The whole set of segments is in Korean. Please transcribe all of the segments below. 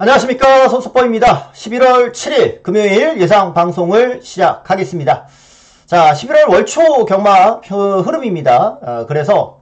안녕하십니까, 손석범입니다. 11월 7일 금요일 예상 방송을 시작하겠습니다. 자, 11월 월초 경마 흐름입니다. 그래서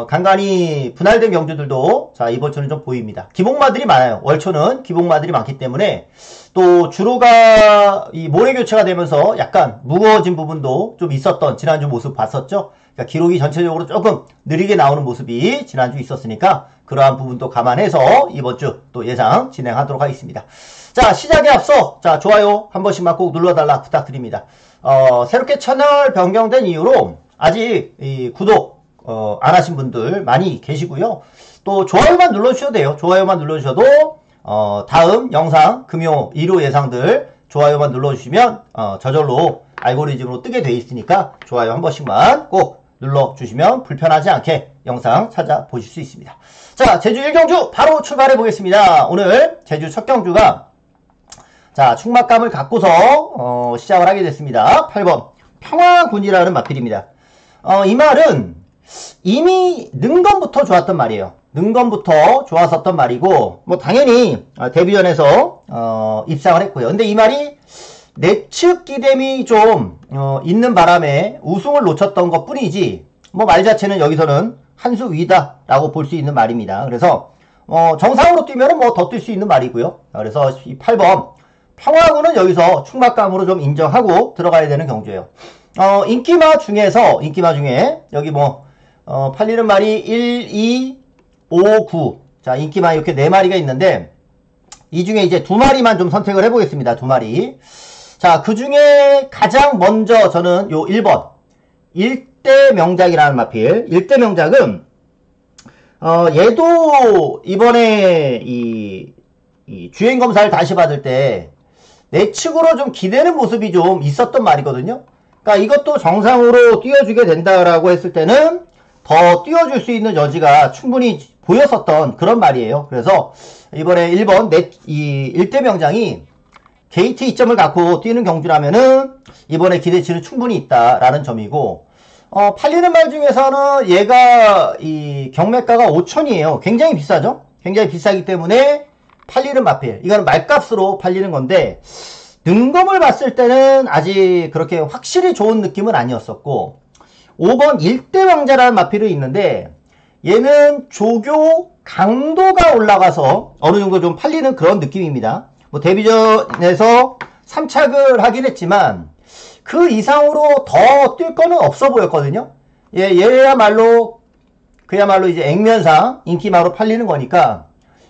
간간히 분할된 경주들도 자 이번 주는 좀 보입니다. 기복마들이 많아요. 월초는 기복마들이 많기 때문에 또 주로가 이 모래 교체가 되면서 약간 무거워진 부분도 좀 있었던 지난주 모습 봤었죠. 그러니까 기록이 전체적으로 조금 느리게 나오는 모습이 지난주 있었으니까 그러한 부분도 감안해서 이번 주 또 예상 진행하도록 하겠습니다. 자, 시작에 앞서 자 좋아요 한 번씩만 꼭 눌러달라 부탁드립니다. 새롭게 채널 변경된 이후로 아직 이 구독 안 하신 분들 많이 계시고요. 또 좋아요만 눌러주셔도 돼요. 좋아요만 눌러주셔도 다음 영상 금요 1호 예상들 좋아요만 눌러주시면 저절로 알고리즘으로 뜨게 돼 있으니까 좋아요 한 번씩만 꼭 눌러주시면 불편하지 않게 영상 찾아보실 수 있습니다. 자, 제주 1경주 바로 출발해 보겠습니다. 오늘 제주 첫 경주가 자 충막감을 갖고서 시작을 하게 됐습니다. 8번 평화군이라는 마필입니다. 이 말은 이미 능건부터 좋았던 말이에요. 능건부터 좋았었던 말이고 뭐 당연히 데뷔전에서 입상을 했고요. 근데 이 말이 내측 기댐이 좀 있는 바람에 우승을 놓쳤던 것 뿐이지 뭐 말 자체는 여기서는 한 수 위다 라고 볼 수 있는 말입니다. 그래서 정상으로 뛰면 뭐 더 뛸 수 있는 말이고요. 그래서 이 8번 평화군은 여기서 충막감으로 좀 인정하고 들어가야 되는 경주예요. 인기마 중에 여기 뭐 팔리는 말이 1, 2, 5, 9 자 인기마 이렇게 4마리가 있는데 이 중에 이제 2마리만 좀 선택을 해보겠습니다. 2마리 자 그 중에 가장 먼저 저는 요 1번 일대 명작이라는 마필. 일대 명작은 얘도 이번에 이 주행 검사를 다시 받을 때 내측으로 좀 기대는 모습이 좀 있었던 말이거든요. 그러니까 이것도 정상으로 띄워주게 된다라고 했을 때는 더 띄워줄 수 있는 여지가 충분히 보였었던 그런 말이에요. 그래서 이번에 1번 이 일대 명장이 게이트 2점을 갖고 뛰는 경주라면은 이번에 기대치는 충분히 있다라는 점이고 팔리는 말 중에서는 얘가 이 경매가가 5천이에요. 굉장히 비싸죠? 굉장히 비싸기 때문에 팔리는 마필. 이거는 말값으로 팔리는 건데 능검을 봤을 때는 아직 그렇게 확실히 좋은 느낌은 아니었었고 5번 일대왕자라는 마필이 있는데 얘는 조교 강도가 올라가서 어느 정도 좀 팔리는 그런 느낌입니다. 뭐 데뷔전에서 3착을 하긴 했지만 그 이상으로 더 뛸 거는 없어 보였거든요. 얘야말로 그야말로 이제 액면상 인기마로 팔리는 거니까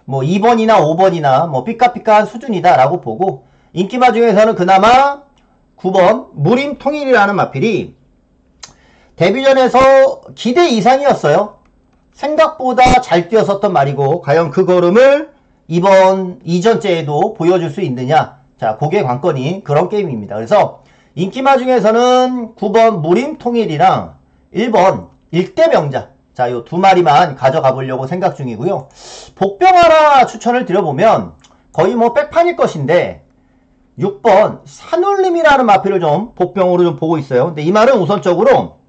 뭐 2번이나 5번이나 뭐 삐까삐까한 수준이다라고 보고 인기마 중에서는 그나마 9번 무림통일이라는 마필이 데뷔전에서 기대 이상이었어요. 생각보다 잘 뛰었었던 말이고 과연 그 걸음을 이번 이전째에도 보여줄 수 있느냐 자 그게 관건이 그런 게임입니다. 그래서 인기마 중에서는 9번 무림통일이랑 1번 일대명자 자 요 2마리만 가져가 보려고 생각 중이고요. 복병 하나 추천을 드려보면 거의 뭐 백판일 것인데 6번 산울림이라는 마필을 좀 복병으로 좀 보고 있어요. 근데 이 말은 우선적으로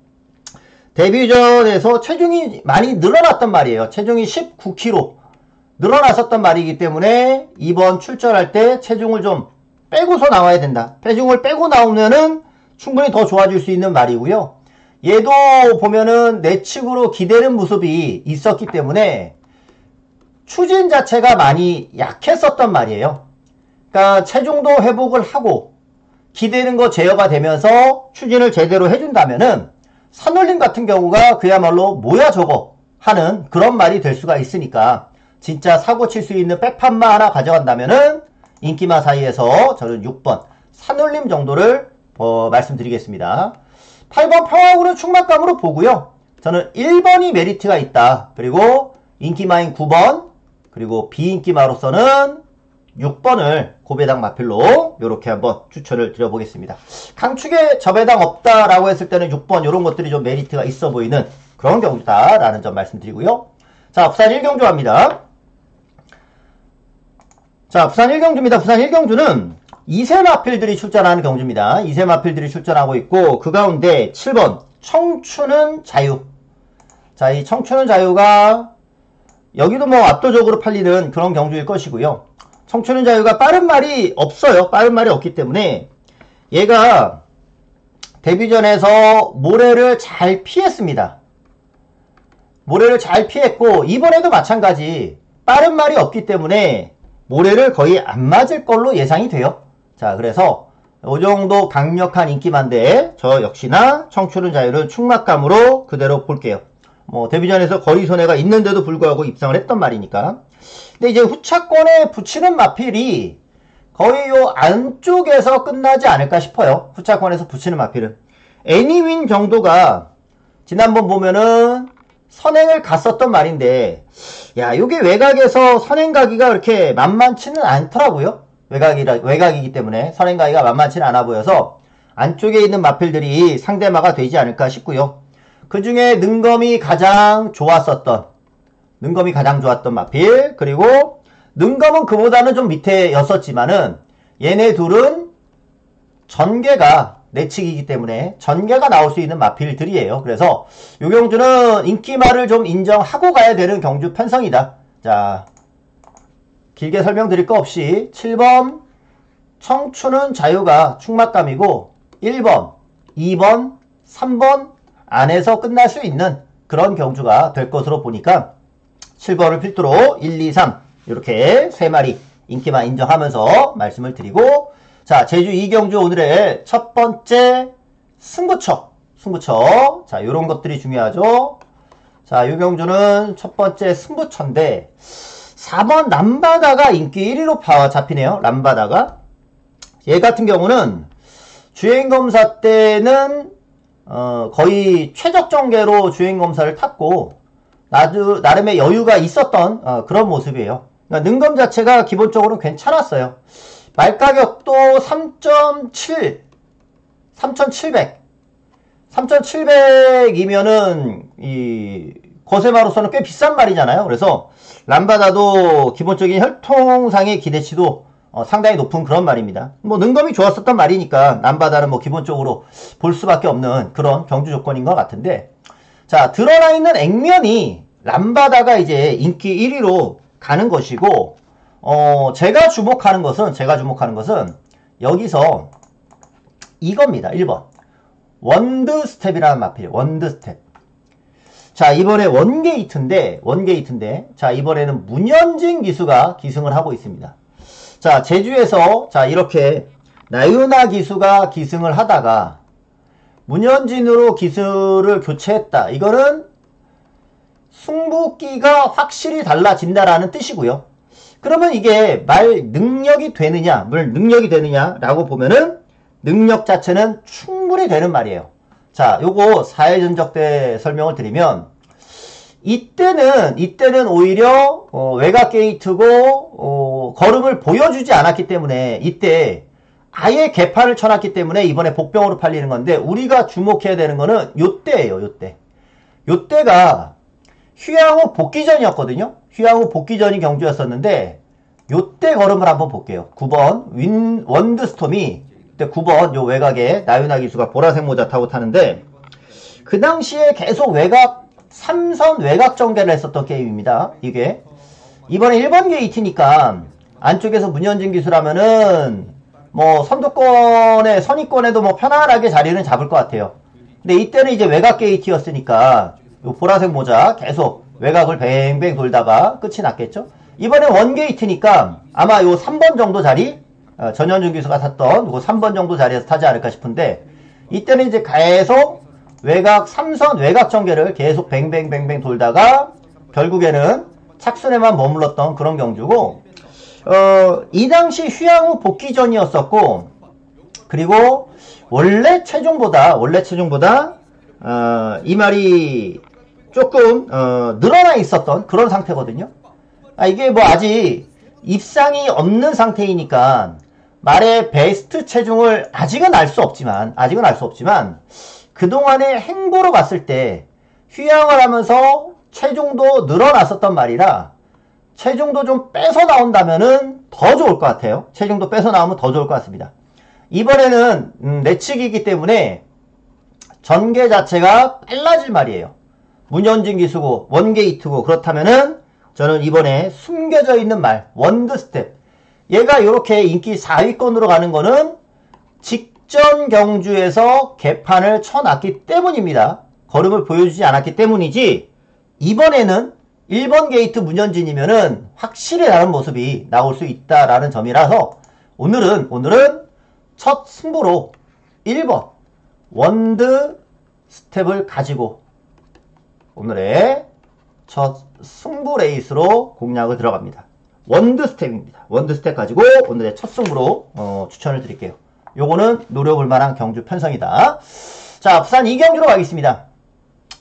데뷔전에서 체중이 많이 늘어났단 말이에요. 체중이 19kg 늘어났었던 말이기 때문에 이번 출전할 때 체중을 좀 빼고서 나와야 된다. 체중을 빼고 나오면은 충분히 더 좋아질 수 있는 말이고요. 얘도 보면은 내측으로 기대는 모습이 있었기 때문에 추진 자체가 많이 약했었던 말이에요. 그러니까 체중도 회복을 하고 기대는 거 제어가 되면서 추진을 제대로 해준다면은 산울림 같은 경우가 그야말로 뭐야 저거 하는 그런 말이 될 수가 있으니까 진짜 사고 칠 수 있는 백판만 하나 가져간다면은 인기마 사이에서 저는 6번 산울림 정도를 말씀드리겠습니다. 8번 평화군은 충막감으로 보고요. 저는 1번이 메리트가 있다. 그리고 인기마인 9번 그리고 비인기마로서는 6번을 고배당 마필로 이렇게 한번 추천을 드려보겠습니다. 강축에 저배당 없다라고 했을 때는 6번 이런 것들이 좀 메리트가 있어 보이는 그런 경주다라는 점 말씀드리고요. 자, 부산 1경주 갑니다. 자, 부산 1경주입니다. 부산 1경주는 2세 마필들이 출전하는 경주입니다. 2세 마필들이 출전하고 있고 그 가운데 7번 청춘은 자유. 자, 이 청춘은 자유가 여기도 뭐 압도적으로 팔리는 그런 경주일 것이고요. 청춘은 자유가 빠른 말이 없어요. 빠른 말이 없기 때문에 얘가 데뷔전에서 모래를 잘 피했습니다. 모래를 잘 피했고 이번에도 마찬가지 빠른 말이 없기 때문에 모래를 거의 안 맞을 걸로 예상이 돼요. 자, 그래서 이 정도 강력한 인기만데 저 역시나 청춘은 자유를 충막감으로 그대로 볼게요. 뭐 데뷔전에서 거리 손해가 있는데도 불구하고 입상을 했던 말이니까. 근데 이제 후차권에 붙이는 마필이 거의 요 안쪽에서 끝나지 않을까 싶어요. 후차권에서 붙이는 마필은 애니윈 정도가 지난번 보면은 선행을 갔었던 말인데, 야, 요게 외곽에서 선행 가기가 그렇게 만만치는 않더라고요. 외곽이기 때문에 선행 가기가 만만치는 않아 보여서 안쪽에 있는 마필들이 상대마가 되지 않을까 싶고요. 그 중에 능검이 가장 좋았던 마필, 그리고 능검은 그보다는 좀 밑에였었지만은 얘네 둘은 전개가 내치기이기 때문에 전개가 나올 수 있는 마필들이에요. 그래서 요 경주는 인기말을 좀 인정하고 가야 되는 경주 편성이다. 자, 길게 설명드릴 거 없이 7번 청춘은 자유가 충막감이고 1번, 2번, 3번 안에서 끝날 수 있는 그런 경주가 될 것으로 보니까 7번을 필두로 1, 2, 3 이렇게 3마리 인기만 인정하면서 말씀을 드리고, 자, 제주 2경주 오늘의 첫 번째 승부처. 자, 요런 것들이 중요하죠. 자, 요 경주는 첫 번째 승부처인데 4번 람바다가 인기 1위로 잡히네요. 람바다가. 얘 같은 경우는 주행검사 때는 거의 최적정계로 주행검사를 탔고 나름의 여유가 있었던 그런 모습이에요. 그러니까 능검 자체가 기본적으로 괜찮았어요. 말가격도 3,700이면은 이 거세마로서는 꽤 비싼 말이잖아요. 그래서 람바다도 기본적인 혈통상의 기대치도 상당히 높은 그런 말입니다. 뭐 능검이 좋았었던 말이니까 람바다는 뭐 기본적으로 볼 수밖에 없는 그런 경주 조건인 것 같은데, 자, 드러나 있는 액면이 람바다가 이제 인기 1위로 가는 것이고, 제가 주목하는 것은 여기서 이겁니다. 1번. 원드 스텝이라는 마필. 원드 스텝. 자, 이번에 원게이트인데, 자, 이번에는 문현진 기수가 기승을 하고 있습니다. 자, 제주에서, 자, 이렇게 나윤아 기수가 기승을 하다가 문현진으로 기수를 교체했다. 이거는 승부기가 확실히 달라진다라는 뜻이고요. 그러면 이게 말 능력이 되느냐라고 보면은 능력 자체는 충분히 되는 말이에요. 자, 요거 4회 전적 때 설명을 드리면 이때는 오히려 외곽 게이트고 걸음을 보여주지 않았기 때문에 이때 아예 개판을 쳐놨기 때문에 이번에 복병으로 팔리는 건데, 우리가 주목해야 되는 거는 요때예요. 요때가 휴양후 복귀전이었거든요. 휴양후 복귀전이 경주였었는데 요때 걸음을 한번 볼게요. 9번 원드스톰이 그때 9번 요 외곽에 나윤아 기수가 보라색 모자 타고 타는데, 그 당시에 계속 외곽 3선 외곽 전개를 했었던 게임입니다. 이게 이번에 1번 게이트니까 안쪽에서 문현진 기수라면은 뭐 선위권에도 뭐 편안하게 자리는 잡을 것 같아요. 근데 이때는 이제 외곽 게이트였으니까 요 보라색 모자 계속 외곽을 뱅뱅 돌다가 끝이 났겠죠. 이번에 원게이트니까 아마 요 3번 정도 자리, 전현준 기수가 탔던 요 3번 정도 자리에서 타지 않을까 싶은데, 이때는 이제 계속 외곽 3선 외곽 전개를 계속 뱅뱅뱅뱅 돌다가 결국에는 착순에만 머물렀던 그런 경주고, 이 당시 휴양후 복귀전이었었고, 그리고 원래 체중보다 이 말이 조금 늘어나 있었던 그런 상태거든요. 이게 뭐 아직 입상이 없는 상태이니까 말의 베스트 체중을 아직은 알 수 없지만 그동안의 행보로 봤을 때 휴양을 하면서 체중도 늘어났었던 말이라 체중도 좀 빼서 나온다면은 더 좋을 것 같아요. 체중도 빼서 나오면 더 좋을 것 같습니다. 이번에는 내치기이기 때문에 전개 자체가 빨라질 말이에요. 문현진 기수고 원게이트고, 그렇다면은 저는 이번에 숨겨져 있는 말 원드 스텝, 얘가 이렇게 인기 4위권으로 가는 거는 직전 경주에서 개판을 쳐놨기 때문입니다. 걸음을 보여주지 않았기 때문이지, 이번에는 1번 게이트 문현진이면은 확실히 다른 모습이 나올 수 있다라는 점이라서 오늘은 첫 승부로 1번 원드 스텝을 가지고 오늘의 첫 승부 레이스로 공략을 들어갑니다. 원드 스텝입니다. 원드 스텝 가지고 오늘의 첫 승부로 추천을 드릴게요. 요거는 노려볼 만한 경주 편성이다. 자, 부산 이경주로 가겠습니다.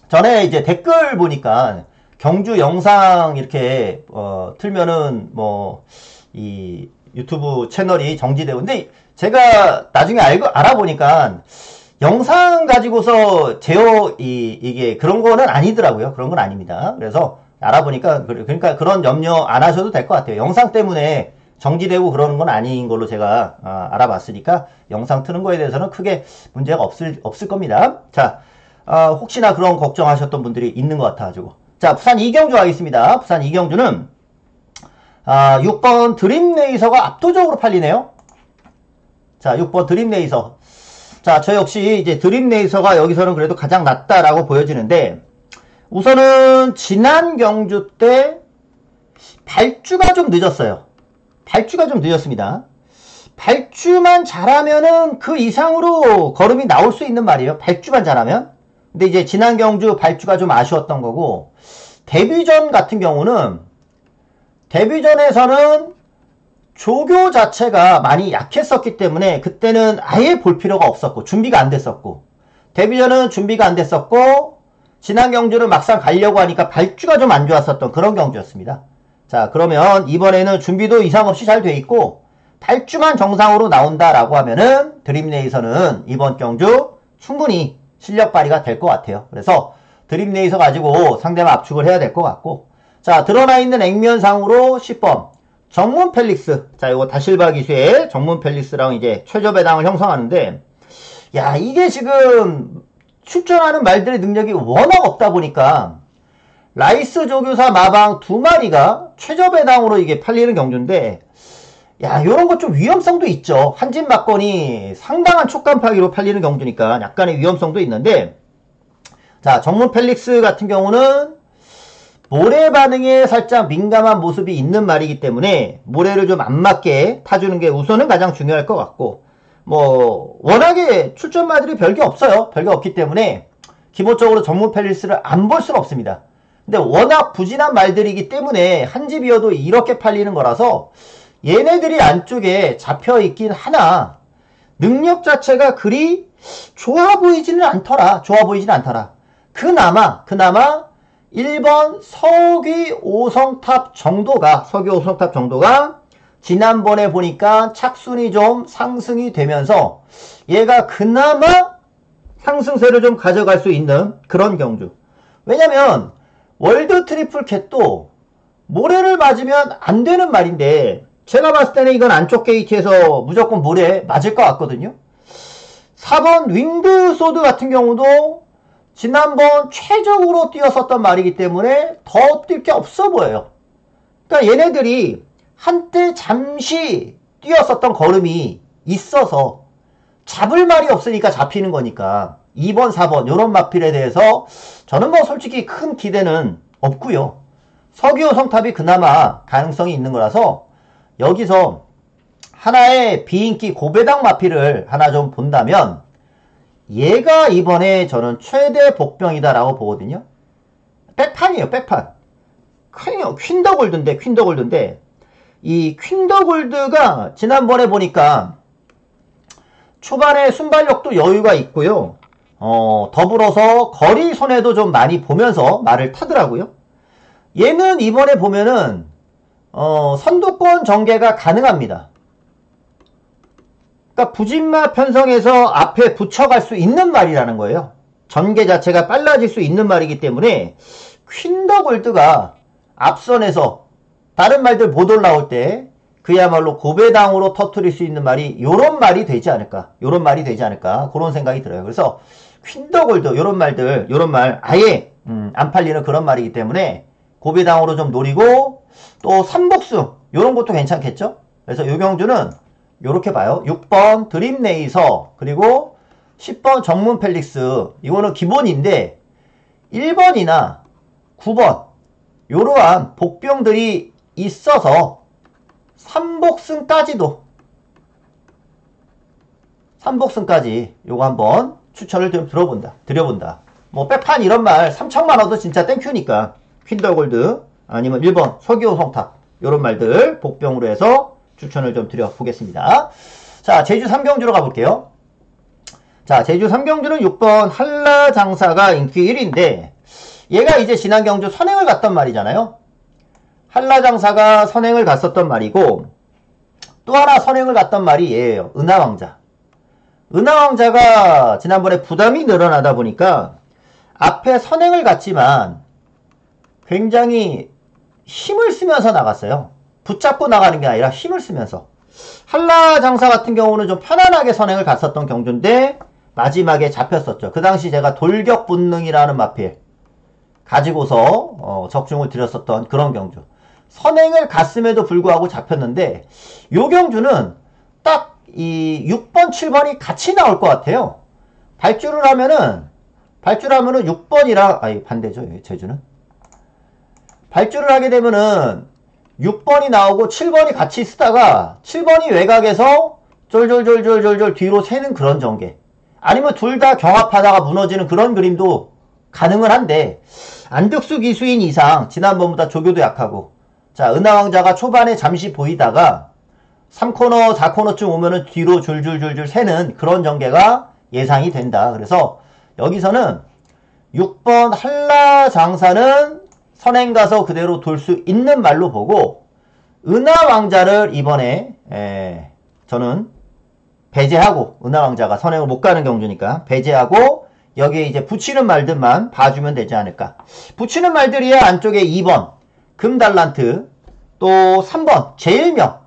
전에 이제 댓글 보니까 경주 영상 이렇게 틀면은 뭐 이 유튜브 채널이 정지되고, 근데 제가 나중에 알아보니까 영상 가지고서 이게 그런 거는 아니더라고요. 그런 건 아닙니다. 그래서 알아보니까 그러니까 그런 염려 안 하셔도 될 것 같아요. 영상 때문에 정지되고 그러는 건 아닌 걸로 제가 알아봤으니까 영상 트는 거에 대해서는 크게 문제가 없을 겁니다. 자, 혹시나 그런 걱정하셨던 분들이 있는 것 같아가지고. 자, 부산 이경주 하겠습니다. 부산 이경주는 6번 드림레이서가 압도적으로 팔리네요. 자, 6번 드림레이서. 자, 저 역시 이제 드림레이서가 여기서는 그래도 가장 낫다라고 보여지는데, 우선은 지난 경주 때 발주가 좀 늦었어요. 발주가 좀 늦었습니다. 발주만 잘하면은 그 이상으로 걸음이 나올 수 있는 말이에요. 발주만 잘하면. 근데 이제 지난 경주 발주가 좀 아쉬웠던 거고, 데뷔전 같은 경우는 데뷔전에서는 조교 자체가 많이 약했었기 때문에 그때는 아예 볼 필요가 없었고 준비가 안 됐었고, 데뷔전은 준비가 안 됐었고 지난 경주를 막상 가려고 하니까 발주가 좀 안 좋았었던 그런 경주였습니다. 자, 그러면 이번에는 준비도 이상 없이 잘 돼 있고 발주만 정상으로 나온다라고 하면은 드림레이서는 이번 경주 충분히 실력 발휘가 될 것 같아요. 그래서 드림레이서 가지고 상대방 압축을 해야 될 것 같고, 자, 드러나 있는 액면상으로 10번 정문 펠릭스. 자, 이거 다실바 기수의 정문 펠릭스랑 이제 최저 배당을 형성하는데, 야, 이게 지금 출전하는 말들의 능력이 워낙 없다 보니까 라이스 조교사 마방 두 마리가 최저 배당으로 이게 팔리는 경주인데, 야, 요런 거 좀 위험성도 있죠. 한진 막건이 상당한 촉감 파기로 팔리는 경주니까 약간의 위험성도 있는데, 자, 정문 펠릭스 같은 경우는 모래 반응에 살짝 민감한 모습이 있는 말이기 때문에 모래를 좀 안 맞게 타주는 게 우선은 가장 중요할 것 같고, 뭐 워낙에 출전마들이 별게 없어요. 별게 없기 때문에 기본적으로 정문 펠릭스를 안 볼 수는 없습니다. 근데 워낙 부진한 말들이기 때문에 한 집이어도 이렇게 팔리는 거라서 얘네들이 안쪽에 잡혀 있긴 하나 능력 자체가 그리 좋아 보이지는 않더라. 그나마 1번 서귀 5성탑 정도가 지난번에 보니까 착순이 좀 상승이 되면서 얘가 그나마 상승세를 좀 가져갈 수 있는 그런 경주. 왜냐면 월드 트리플 캣도 모래를 맞으면 안 되는 말인데 제가 봤을 때는 이건 안쪽 게이트에서 무조건 모래 맞을 것 같거든요. 4번 윙드 소드 같은 경우도 지난번 최적으로 뛰었었던 말이기 때문에 더 뛸 게 없어 보여요. 그러니까 얘네들이 한때 잠시 뛰었었던 걸음이 있어서 잡을 말이 없으니까 잡히는 거니까 2번, 4번 이런 마필에 대해서 저는 뭐 솔직히 큰 기대는 없고요. 서귀호 성탑이 그나마 가능성이 있는 거라서 여기서 하나의 비인기 고배당 마필을 하나 좀 본다면 얘가 이번에 저는 최대 복병이다라고 보거든요. 백판이에요, 백판. 퀸더골드인데 이 퀸더골드가 지난번에 보니까 초반에 순발력도 여유가 있고요. 더불어서 거리 손해도 좀 많이 보면서 말을 타더라고요. 얘는 이번에 보면은 선두권 전개가 가능합니다. 그러니까 부진마 편성에서 앞에 붙여갈 수 있는 말이라는 거예요. 전개 자체가 빨라질 수 있는 말이기 때문에 퀸더골드가 앞선에서 다른 말들 못 올라올 때 그야말로 고배당으로 터뜨릴 수 있는 말이 요런 말이 되지 않을까 그런 생각이 들어요. 그래서 퀸더골드 요런 말 아예 안 팔리는 그런 말이기 때문에 고배당으로 좀 노리고, 또 삼복수 요런 것도 괜찮겠죠. 그래서 이 경주는 요렇게 봐요. 6번 드림 레이서 그리고 10번 정문 펠릭스 이거는 기본인데 1번이나 9번 요러한 복병들이 있어서 3복승까지도 3복승까지 요거 한번 추천을 좀 드려본다. 뭐 백판 이런 말 3천만 원도 진짜 땡큐니까 퀸더골드 아니면 1번 서기호 성탑 요런 말들 복병으로 해서 추천을 좀 드려보겠습니다. 자, 제주 3경주로 가볼게요. 자, 제주 3경주는 6번 한라장사가 인기 1위인데 얘가 이제 지난 경주 선행을 갔던 말이잖아요. 한라장사가 선행을 갔었던 말이고 또 하나 선행을 갔던 말이 얘예요. 은하왕자. 은하왕자가 지난번에 부담이 늘어나다 보니까 앞에 선행을 갔지만 굉장히 힘을 쓰면서 나갔어요. 붙잡고 나가는 게 아니라 힘을 쓰면서. 한라장사 같은 경우는 좀 편안하게 선행을 갔었던 경주인데 마지막에 잡혔었죠. 그 당시 제가 돌격분능이라는 마필 가지고서 적중을 드렸었던 그런 경주. 선행을 갔음에도 불구하고 잡혔는데 요 경주는 딱 이 6번, 7번이 같이 나올 것 같아요. 발주를 하면은 6번이랑 아니 반대죠. 제주는. 발주를 하게 되면은 6번이 나오고 7번이 같이 쓰다가 7번이 외곽에서 쫄쫄쫄쫄쫄 뒤로 새는 그런 전개. 아니면 둘 다 경합하다가 무너지는 그런 그림도 가능은 한데 안득수 기수인 이상 지난번보다 조교도 약하고 자 은하왕자가 초반에 잠시 보이다가 3코너 4코너쯤 오면은 뒤로 줄줄줄줄 새는 그런 전개가 예상이 된다. 그래서 여기서는 6번 한라장사는 선행 가서 그대로 돌 수 있는 말로 보고 은하왕자를 이번에 저는 배제하고 은하왕자가 선행을 못 가는 경주니까 배제하고 여기에 이제 붙이는 말들만 봐주면 되지 않을까. 붙이는 말들이야 안쪽에 2번 금달란트 또 3번 제일명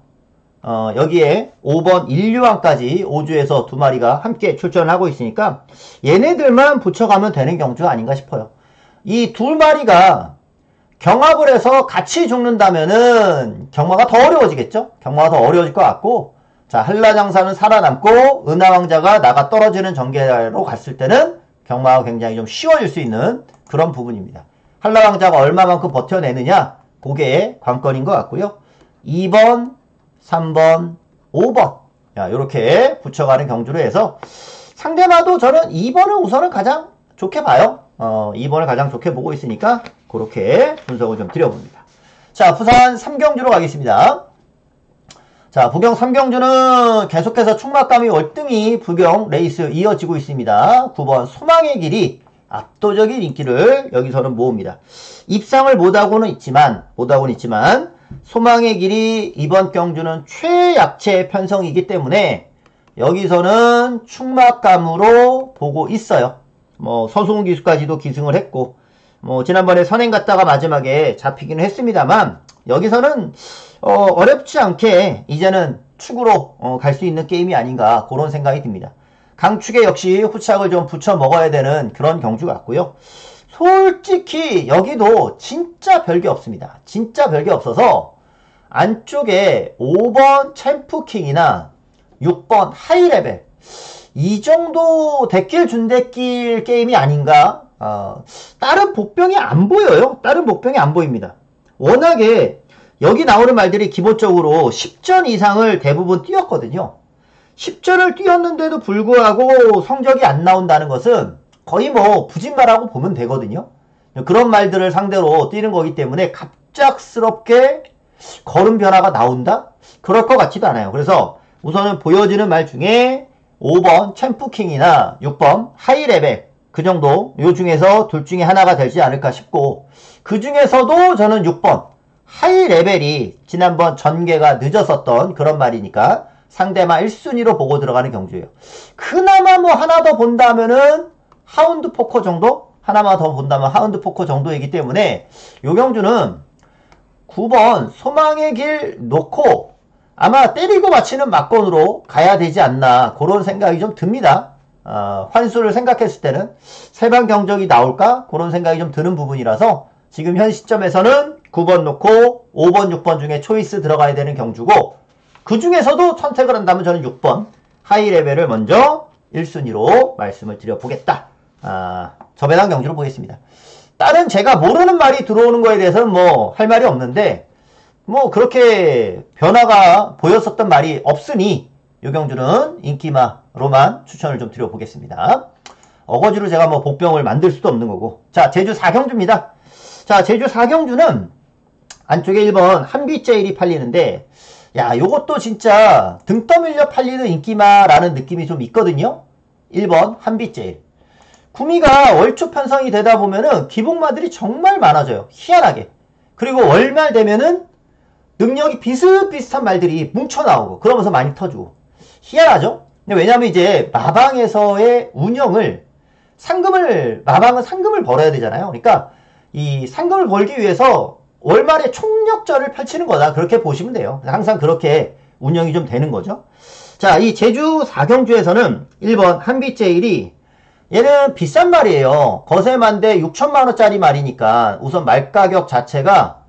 여기에 5번 인류왕까지 5주에서 2마리가 함께 출전을 하고 있으니까 얘네들만 붙여가면 되는 경주 아닌가 싶어요. 이 2마리가 경합을 해서 같이 죽는다면은 경마가 더 어려워지겠죠? 경마가 더 어려워질 것 같고 자 한라장사는 살아남고 은하왕자가 나가 떨어지는 전개로 갔을 때는 경마가 굉장히 좀 쉬워질 수 있는 그런 부분입니다. 한라왕자가 얼마만큼 버텨내느냐 그게 관건인 것 같고요. 2번 3번, 5번 이렇게 붙여가는 경주로 해서 상대마도 저는 2번을 우선은 가장 좋게 봐요. 2번을 가장 좋게 보고 있으니까 그렇게 분석을 좀 드려봅니다. 자, 부산 3경주로 가겠습니다. 자, 부경 3경주는 계속해서 충막감이 월등히 부경 레이스 이어지고 있습니다. 9번 소망의 길이 압도적인 인기를 여기서는 모읍니다. 입상을 못하고는 있지만 소망의 길이 이번 경주는 최약체 편성이기 때문에 여기서는 충막감으로 보고 있어요. 뭐 서승훈 기수까지도 기승을 했고 뭐 지난번에 선행 갔다가 마지막에 잡히기는 했습니다만 여기서는 어렵지 않게 이제는 축으로 갈 수 있는 게임이 아닌가 그런 생각이 듭니다. 강축에 역시 후착을 좀 붙여 먹어야 되는 그런 경주 같고요. 솔직히 여기도 진짜 별게 없습니다. 진짜 별게 없어서 안쪽에 5번 챔프킹이나 6번 하이레벨 이 정도 대길 준대길 게임이 아닌가. 다른 복병이 안 보여요. 다른 복병이 안 보입니다. 워낙에 여기 나오는 말들이 기본적으로 10전 이상을 대부분 뛰었거든요. 10전을 뛰었는데도 불구하고 성적이 안 나온다는 것은 거의 뭐 부진말하고 보면 되거든요. 그런 말들을 상대로 뛰는 거기 때문에 갑작스럽게 걸음 변화가 나온다? 그럴 것 같지도 않아요. 그래서 우선은 보여지는 말 중에 5번 챔프킹이나 6번 하이레벨 그 정도 요 중에서 둘 중에 하나가 되지 않을까 싶고 그 중에서도 저는 6번 하이레벨이 지난번 전개가 늦었었던 그런 말이니까 상대만 1순위로 보고 들어가는 경주예요. 그나마 뭐 하나 더 본다면은 하운드 포커 정도? 하나만 더 본다면 하운드 포커 정도이기 때문에 요 경주는 9번 소망의 길 놓고 아마 때리고 맞히는 막건으로 가야 되지 않나 그런 생각이 좀 듭니다. 환수를 생각했을 때는 세방 경적이 나올까? 그런 생각이 좀 드는 부분이라서 지금 현 시점에서는 9번 놓고 5번, 6번 중에 초이스 들어가야 되는 경주고 그 중에서도 선택을 한다면 저는 6번 하이레벨을 먼저 1순위로 말씀을 드려보겠다. 저배당 경주로 보겠습니다. 다른 제가 모르는 말이 들어오는 거에 대해서는 뭐 할 말이 없는데 뭐 그렇게 변화가 보였었던 말이 없으니 이 경주는 인기마로만 추천을 좀 드려보겠습니다. 어거지로 제가 뭐 복병을 만들 수도 없는 거고. 자, 제주 4경주입니다. 자, 제주 4경주는 안쪽에 1번 한빛제일이 팔리는데 야, 요것도 진짜 등 떠밀려 팔리는 인기마라는 느낌이 좀 있거든요. 1번 한빛제일. 구미가 월초 편성이 되다 보면은 기복마들이 정말 많아져요. 희한하게. 그리고 월말 되면은 능력이 비슷비슷한 말들이 뭉쳐나오고 그러면서 많이 터지고 희한하죠? 왜냐면 이제 마방에서의 운영을 마방은 상금을 벌어야 되잖아요. 그러니까 이 상금을 벌기 위해서 월말에 총력전을 펼치는 거다. 그렇게 보시면 돼요. 항상 그렇게 운영이 좀 되는 거죠. 자, 이 제주 4경주에서는 1번 한빛제일이 얘는 비싼 말이에요. 거세만대 6천만원짜리 말이니까 우선 말 가격 자체가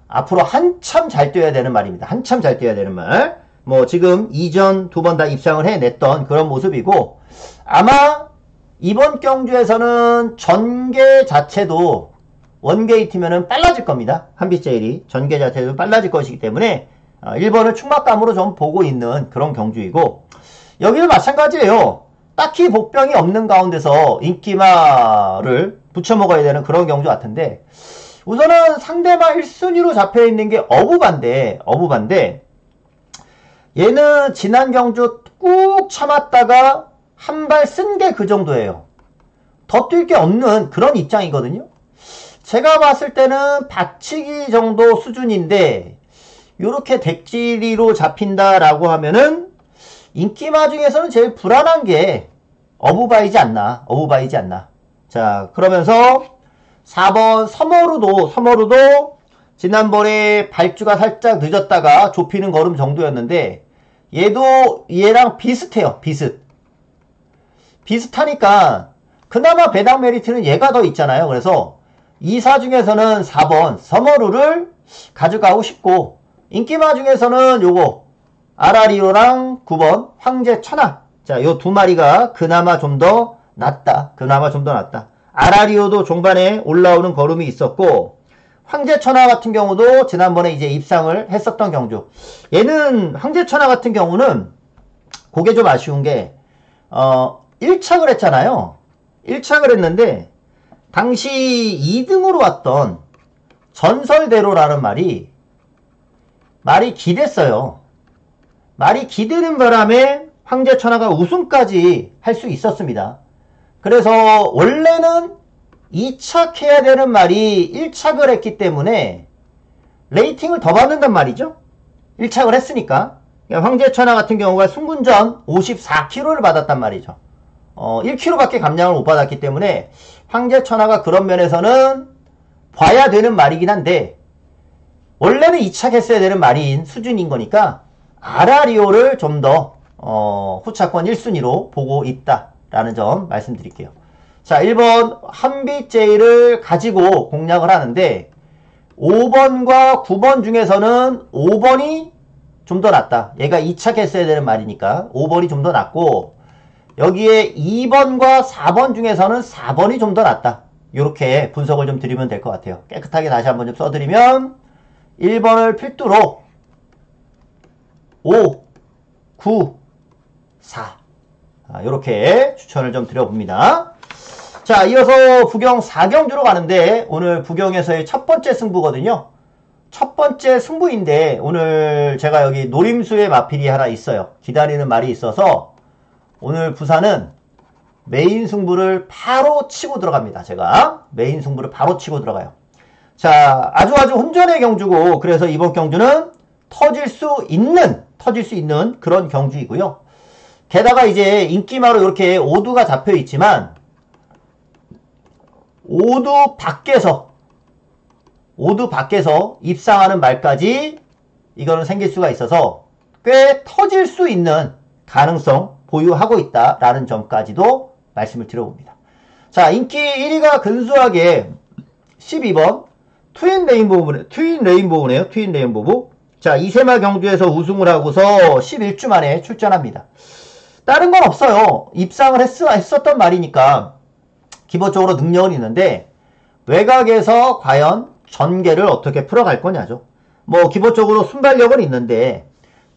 앞으로 한참 잘 뛰어야 되는 말입니다. 한참 잘 뛰어야 되는 말. 뭐 지금 이전 2번 다 입상을 해냈던 그런 모습이고 아마 이번 경주에서는 전개 자체도 원게이트면은 빨라질 겁니다. 한빛제일이 전개 자체도 빨라질 것이기 때문에 1번을 충막감으로 좀 보고 있는 그런 경주이고 여기도 마찬가지예요. 딱히 복병이 없는 가운데서 인기마를 붙여먹어야 되는 그런 경주 같은데 우선은 상대마 1순위로 잡혀있는 게 어부반데 얘는 지난 경주 꾹 참았다가 한 발 쓴 게 그 정도예요. 더 뛸 게 없는 그런 입장이거든요. 제가 봤을 때는 받치기 정도 수준인데 요렇게 덱지리로 잡힌다라고 하면은 인기마 중에서는 제일 불안한 게 어부바이지 않나. 자, 그러면서 4번 서머루도 지난번에 발주가 살짝 늦었다가 좁히는 걸음 정도였는데 얘도 얘랑 비슷해요. 비슷하니까 그나마 배당 메리트는 얘가 더 있잖아요. 그래서 2사 중에서는 4번 서머루를 가져가고 싶고 인기마 중에서는 요거 아라리오랑 9번 황제천하. 자, 요 두 마리가 그나마 좀 더 낫다. 아라리오도 종반에 올라오는 걸음이 있었고 황제천하 같은 경우도 지난번에 이제 입상을 했었던 경주. 얘는 황제천하 같은 경우는 그게 좀 아쉬운 게 1착을 했잖아요. 1착을 했는데 당시 2등으로 왔던 전설대로라는 말이 기댔어요. 말이 기대는 바람에 황제천하가 우승까지 할 수 있었습니다. 그래서 원래는 2착 해야 되는 말이 1착을 했기 때문에 레이팅을 더 받는단 말이죠. 1착을 했으니까. 그러니까 황제천하 같은 경우가 승군전 54kg를 받았단 말이죠. 1kg밖에 감량을 못 받았기 때문에 황제천하가 그런 면에서는 봐야 되는 말이긴 한데 원래는 2착 했어야 되는 말인 수준인 거니까 아라리오를 좀 더 후차권 1순위로 보고 있다라는 점 말씀드릴게요. 자, 1번 한빛제일을 가지고 공략을 하는데 5번과 9번 중에서는 5번이 좀 더 낫다. 얘가 2착 했어야 되는 말이니까 5번이 좀 더 낫고 여기에 2번과 4번 중에서는 4번이 좀 더 낫다. 이렇게 분석을 좀 드리면 될 것 같아요. 깨끗하게 다시 한번 좀 써드리면 1번을 필두로 5, 9, 4 이렇게 추천을 좀 드려봅니다. 자, 이어서 부경 4경주로 가는데 오늘 부경에서의 첫 번째 승부거든요. 첫 번째 승부인데 오늘 제가 여기 노림수의 마필이 하나 있어요. 기다리는 말이 있어서 오늘 부산은 메인 승부를 바로 치고 들어갑니다. 제가 메인 승부를 바로 치고 들어가요. 자, 아주 혼전의 경주고 그래서 이번 경주는 터질 수 있는 그런 경주이고요. 게다가 이제 인기마로 이렇게 오두가 잡혀 있지만 오두 밖에서 입상하는 말까지 이거는 생길 수가 있어서 꽤 터질 수 있는 가능성 보유하고 있다라는 점까지도 말씀을 드려봅니다. 자, 인기 1위가 근소하게 12번 트윈 레인보우네요. 트윈 레인보우. 자, 이세마 경주에서 우승을 하고서 11주 만에 출전합니다. 다른 건 없어요. 입상을 했었던 말이니까 기본적으로 능력은 있는데 외곽에서 과연 전개를 어떻게 풀어갈 거냐죠. 뭐 기본적으로 순발력은 있는데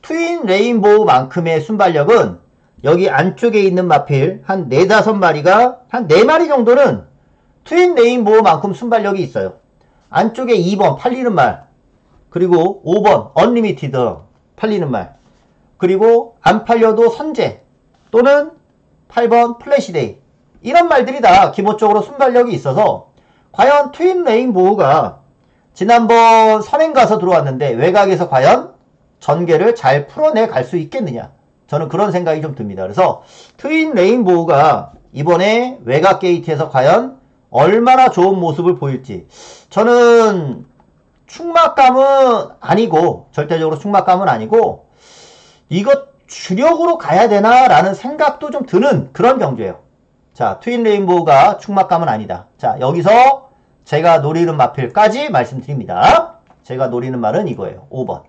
트윈 레인보우만큼의 순발력은 여기 안쪽에 있는 마필 한 4, 5마리가 한 4마리 정도는 트윈 레인보우만큼 순발력이 있어요. 안쪽에 2번 팔리는 말, 그리고 5번 언리미티드 팔리는 말, 그리고 안 팔려도 선제 또는 8번 플래시데이, 이런 말들이 다 기본적으로 순발력이 있어서 과연 트윈 레인보우가 지난번 선행 가서 들어왔는데 외곽에서 과연 전개를 잘 풀어내 갈 수 있겠느냐, 저는 그런 생각이 좀 듭니다. 그래서 트윈 레인보우가 이번에 외곽 게이트에서 과연 얼마나 좋은 모습을 보일지, 저는 충막감은 아니고, 절대적으로 충막감은 아니고 이것 주력으로 가야 되나 라는 생각도 좀 드는 그런 경주예요. 자, 트윈 레인보우가 충막감은 아니다. 자, 여기서 제가 노리는 마필까지 말씀드립니다. 제가 노리는 말은 이거예요. 5번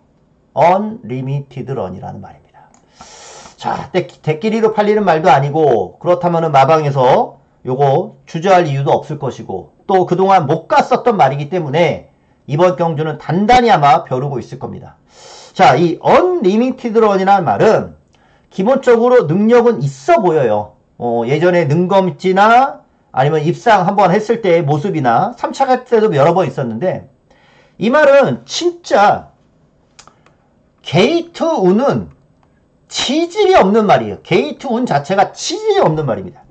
Unlimited Run이라는 말입니다. 자, 대끼리로 팔리는 말도 아니고, 그렇다면은 마방에서 요거 주저할 이유도 없을 것이고, 또 그동안 못 갔었던 말이기 때문에 이번 경주는 단단히 아마 벼르고 있을 겁니다. 자, 이 Unlimited Run이라는 말은 기본적으로 능력은 있어 보여요. 예전에 능검지나 아니면 입상 한번 했을 때의 모습이나 3차 갈 때도 여러 번 있었는데, 이 말은 진짜 게이트 운은 치질이 없는 말이에요. 게이트 운 자체가 치질이 없는 말입니다.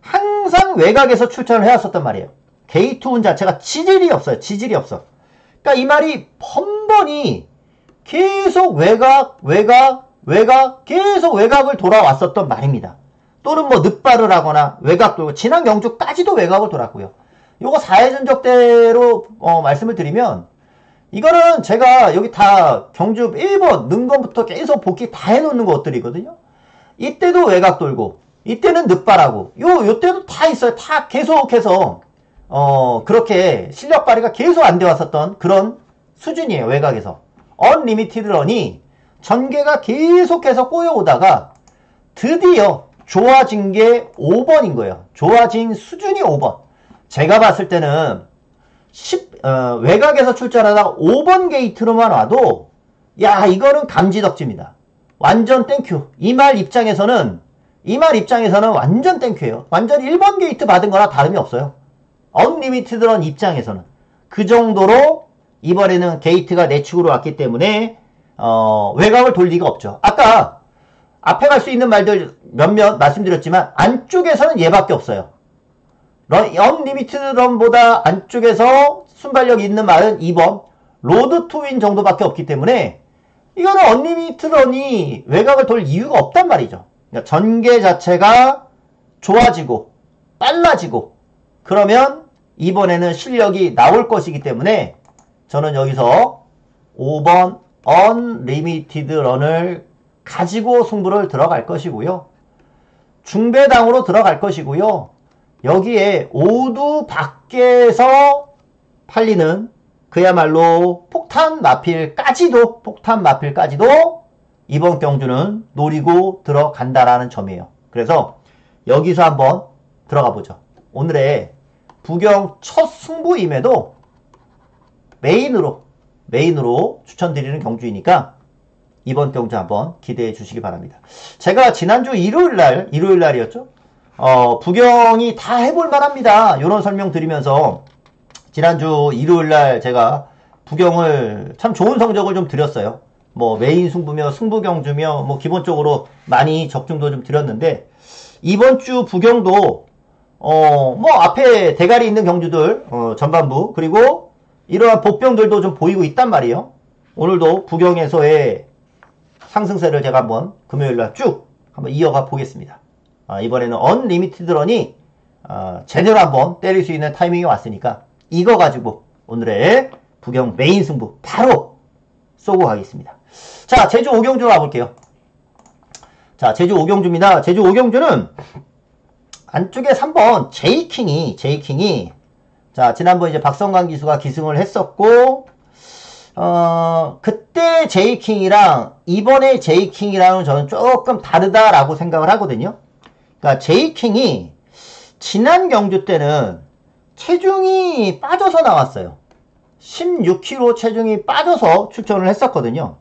항상 외곽에서 출전을 해왔었단 말이에요. 게이트 운 자체가 치질이 없어요. 치질이 없어. 그러니까 이 말이 번번이 계속 외곽 계속 외곽을 돌아왔었던 말입니다. 또는 뭐 늑발을 하거나 외곽 돌고, 지난 경주까지도 외곽을 돌았고요. 요거 4회 전적대로 말씀을 드리면, 이거는 제가 여기 다 경주 1번 능검부터 계속 복귀 다 해놓는 것들이거든요. 이때도 외곽 돌고, 이때는 늑발하고, 요때도 다 있어요. 다 계속해서 그렇게 실력 발휘가 계속 안 돼 왔었던 그런 수준이에요. 외곽에서 언리미티드 런이 전개가 계속해서 꼬여오다가 드디어 좋아진 게 5번인 거예요. 좋아진 수준이 5번. 제가 봤을 때는 외곽에서 출전하다가 5번 게이트로만 와도, 야, 이거는 감지덕지입니다. 완전 땡큐. 이 말 입장에서는 완전 땡큐예요. 완전 1번 게이트 받은 거나 다름이 없어요. 언리미티드 런 입장에서는. 그 정도로 이번에는 게이트가 내축으로 왔기 때문에 외곽을 돌 리가 없죠. 아까 앞에 갈 수 있는 말들 몇몇 말씀드렸지만 안쪽에서는 얘밖에 없어요. 언리미티드 런보다 안쪽에서 순발력 있는 말은 2번 로드 투윈 정도밖에 없기 때문에 이거는 언리미티드 런이 외곽을 돌 이유가 없단 말이죠. 그러니까 전개 자체가 좋아지고 빨라지고 그러면 이번에는 실력이 나올 것이기 때문에 저는 여기서 5번 언리미티드 런을 가지고 승부를 들어갈 것이고요. 중배당으로 들어갈 것이고요. 여기에 오두 밖에서 팔리는 그야말로 폭탄 마필까지도 이번 경주는 노리고 들어간다라는 점이에요. 그래서 여기서 한번 들어가 보죠. 오늘의 부경 첫 승부임에도 메인으로 추천드리는 경주이니까 이번 경주 한번 기대해 주시기 바랍니다. 제가 지난주 일요일날이었죠? 부경이 다 해볼 만합니다. 이런 설명 드리면서 지난주 일요일날 제가 부경을 참 좋은 성적을 좀 드렸어요. 뭐 메인 승부며 승부 경주며 뭐 기본적으로 많이 적중도 좀 드렸는데, 이번 주 부경도 뭐 앞에 대가리 있는 경주들 전반부 그리고 이러한 복병들도 좀 보이고 있단 말이에요. 오늘도 부경에서의 상승세를 제가 한번 금요일날 쭉 한번 이어가 보겠습니다. 이번에는 언리미티드 런이 제대로 한번 때릴 수 있는 타이밍이 왔으니까 이거 가지고 오늘의 부경 메인 승부 바로 쏘고 가겠습니다. 자, 제주 5경주로 가볼게요. 자, 제주 5경주입니다. 제주 5경주는 안쪽에 3번 제이킹이 자, 지난번 이제 박성광 기수가 기승을 했었고, 그때 제이킹이랑 이번에 제이킹이랑은 저는 조금 다르다라고 생각을 하거든요. 그러니까 제이킹이 지난 경주 때는 체중이 빠져서 나왔어요. 16kg 체중이 빠져서 출전을 했었거든요.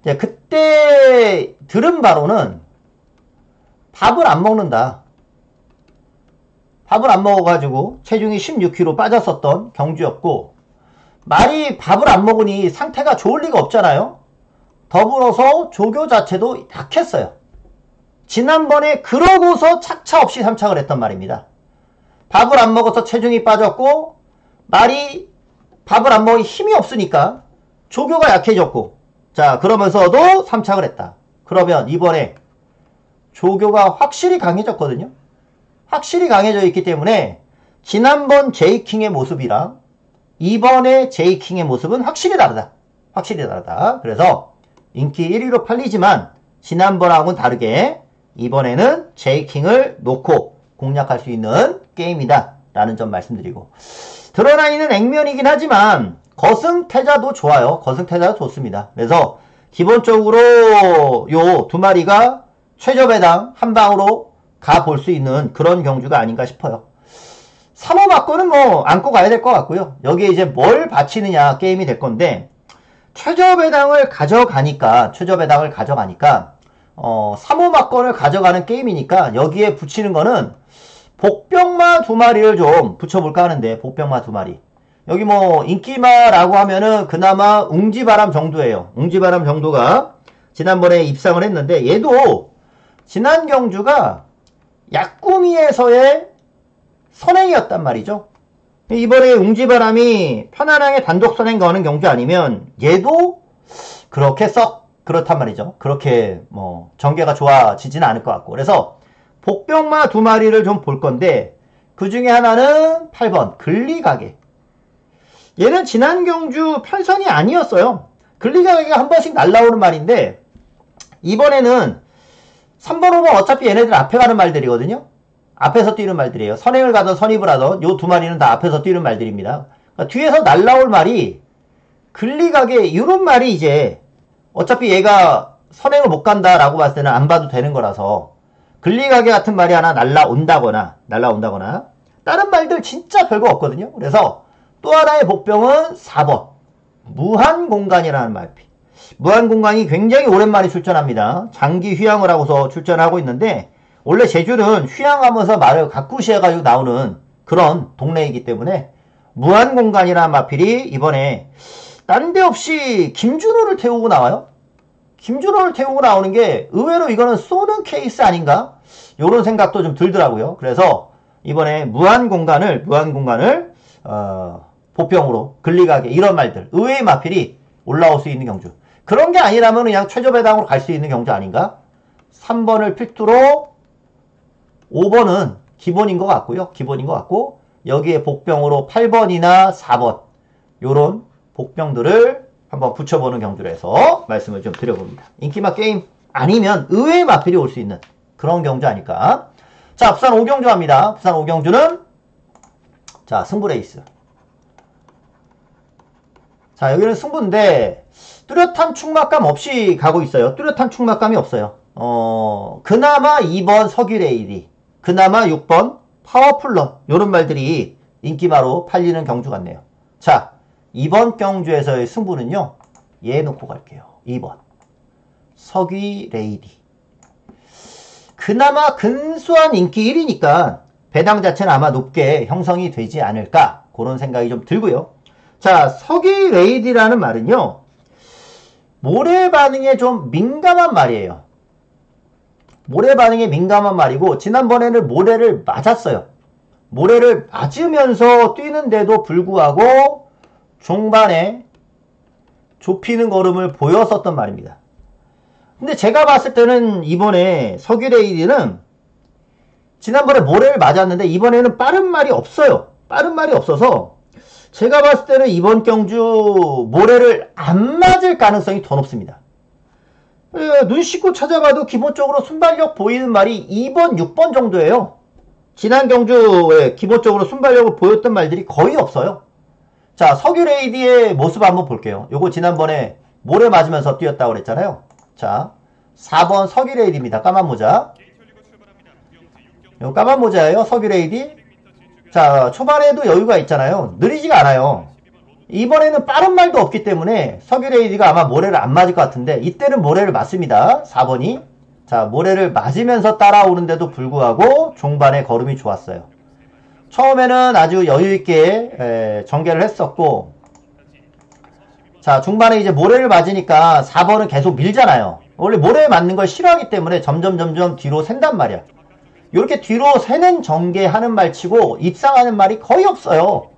그때 들은 바로는 밥을 안 먹는다. 밥을 안 먹어가지고 체중이 16kg 빠졌었던 경주였고, 말이 밥을 안 먹으니 상태가 좋을 리가 없잖아요. 더불어서 조교 자체도 약했어요. 지난번에 그러고서 착차 없이 3착을 했단 말입니다. 밥을 안 먹어서 체중이 빠졌고, 말이 밥을 안 먹으니 힘이 없으니까 조교가 약해졌고, 자 그러면서도 3착을 했다. 그러면 이번에 조교가 확실히 강해졌거든요. 확실히 강해져 있기 때문에 지난번 제이킹의 모습이랑 이번에 제이킹의 모습은 확실히 다르다. 확실히 다르다. 그래서 인기 1위로 팔리지만 지난번하고는 다르게 이번에는 제이킹을 놓고 공략할 수 있는 게임이다 라는 점 말씀드리고, 드러나 있는 액면이긴 하지만 거승태자도 좋아요. 거승태자도 좋습니다. 그래서 기본적으로 요 두 마리가 최저배당 한 방으로 가볼 수 있는 그런 경주가 아닌가 싶어요. 3호 맞고는 뭐 안고 가야 될 것 같고요. 여기에 이제 뭘 바치느냐 게임이 될 건데, 최저배당을 가져가니까 3호 막건을 가져가는 게임이니까 여기에 붙이는 거는 복병마 두 마리를 좀 붙여볼까 하는데, 복병마 두 마리. 여기 뭐 인기마라고 하면은 그나마 웅지바람 정도예요. 웅지바람 정도가 지난번에 입상을 했는데, 얘도 지난 경주가 약구미에서의 선행이었단 말이죠. 이번에 웅지바람이 편안하게 단독 선행 거는 경주 아니면 얘도 그렇게 썩 그렇단 말이죠. 그렇게 뭐 전개가 좋아지지는 않을 것 같고, 그래서 복병마 두 마리를 좀 볼 건데, 그 중에 하나는 8번 근리가게. 얘는 지난 경주 편선이 아니었어요. 근리가게가 한 번씩 날라오는 말인데, 이번에는 3번, 5번 어차피 얘네들 앞에 가는 말들이거든요. 앞에서 뛰는 말들이에요. 선행을 가든 선입을 하든 요 두 마리는 다 앞에서 뛰는 말들입니다. 그러니까 뒤에서 날라올 말이 근리가게, 이런 말이 이제 어차피 얘가 선행을 못 간다라고 봤을 때는 안 봐도 되는 거라서 근리가게 같은 말이 하나 날라온다거나 다른 말들 진짜 별거 없거든요. 그래서 또 하나의 복병은 4번 무한공간이라는 말피. 무한공간이 굉장히 오랜만에 출전합니다. 장기 휴양을 하고서 출전하고 있는데, 원래 제주는 휴양하면서 말을 가꾸시해가지고 나오는 그런 동네이기 때문에 무한공간이라는 마필이 이번에 딴 데 없이 김준호를 태우고 나와요. 김준호를 태우고 나오는 게 의외로 이거는 쏘는 케이스 아닌가? 요런 생각도 좀 들더라고요. 그래서 이번에 무한공간을 보병으로 근리가게, 이런 말들, 의외의 마필이 올라올 수 있는 경주. 그런 게 아니라면 그냥 최저배당으로 갈 수 있는 경주 아닌가? 3번을 필두로 5번은 기본인 것 같고요. 기본인 것 같고, 여기에 복병으로 8번이나 4번 요런 복병들을 한번 붙여보는 경주로 해서 말씀을 좀 드려봅니다. 인기마 게임 아니면 의외의 마필이 올 수 있는 그런 경주 아닐까. 자, 부산 5경주 합니다. 부산 5경주는 자, 승부레이스. 자, 여기는 승부인데 뚜렷한 충막감 없이 가고 있어요. 뚜렷한 충막감이 없어요. 그나마 2번 서귀레이디, 그나마 6번 파워풀러, 요런 말들이 인기마로 팔리는 경주 같네요. 자, 이번 경주에서의 승부는요, 얘 놓고 갈게요. 2번 서귀레이디. 그나마 근소한 인기 1위니까 배당 자체는 아마 높게 형성이 되지 않을까, 그런 생각이 좀 들고요. 자, 서귀레이디라는 말은요, 모래 반응에 좀 민감한 말이에요. 모래 반응에 민감한 말이고, 지난번에는 모래를 맞았어요. 모래를 맞으면서 뛰는데도 불구하고 종반에 좁히는 걸음을 보였었던 말입니다. 근데 제가 봤을 때는 이번에 서귀레이디는 지난번에 모래를 맞았는데 이번에는 빠른 말이 없어요. 빠른 말이 없어서 제가 봤을 때는 이번 경주 모래를 안 맞을 가능성이 더 높습니다. 눈 씻고 찾아봐도 기본적으로 순발력 보이는 말이 2번, 6번 정도예요. 지난 경주에 기본적으로 순발력을 보였던 말들이 거의 없어요. 자, 석유레이디의 모습 한번 볼게요. 요거 지난번에 모래 맞으면서 뛰었다고 그랬잖아요. 자, 4번 석유레이디입니다. 까만 모자. 요 까만 모자예요. 석유레이디. 자, 초반에도 여유가 있잖아요. 느리지가 않아요. 이번에는 빠른 말도 없기 때문에 석유레이디가 아마 모래를 안 맞을 것 같은데 이때는 모래를 맞습니다. 4번이. 자, 모래를 맞으면서 따라오는데도 불구하고 종반에 걸음이 좋았어요. 처음에는 아주 여유있게 전개를 했었고, 자, 중반에 이제 모래를 맞으니까 4번은 계속 밀잖아요. 원래 모래에 맞는 걸 싫어하기 때문에 점점 뒤로 샌단 말이야. 이렇게 뒤로 새는 전개하는 말치고 입상하는 말이 거의 없어요.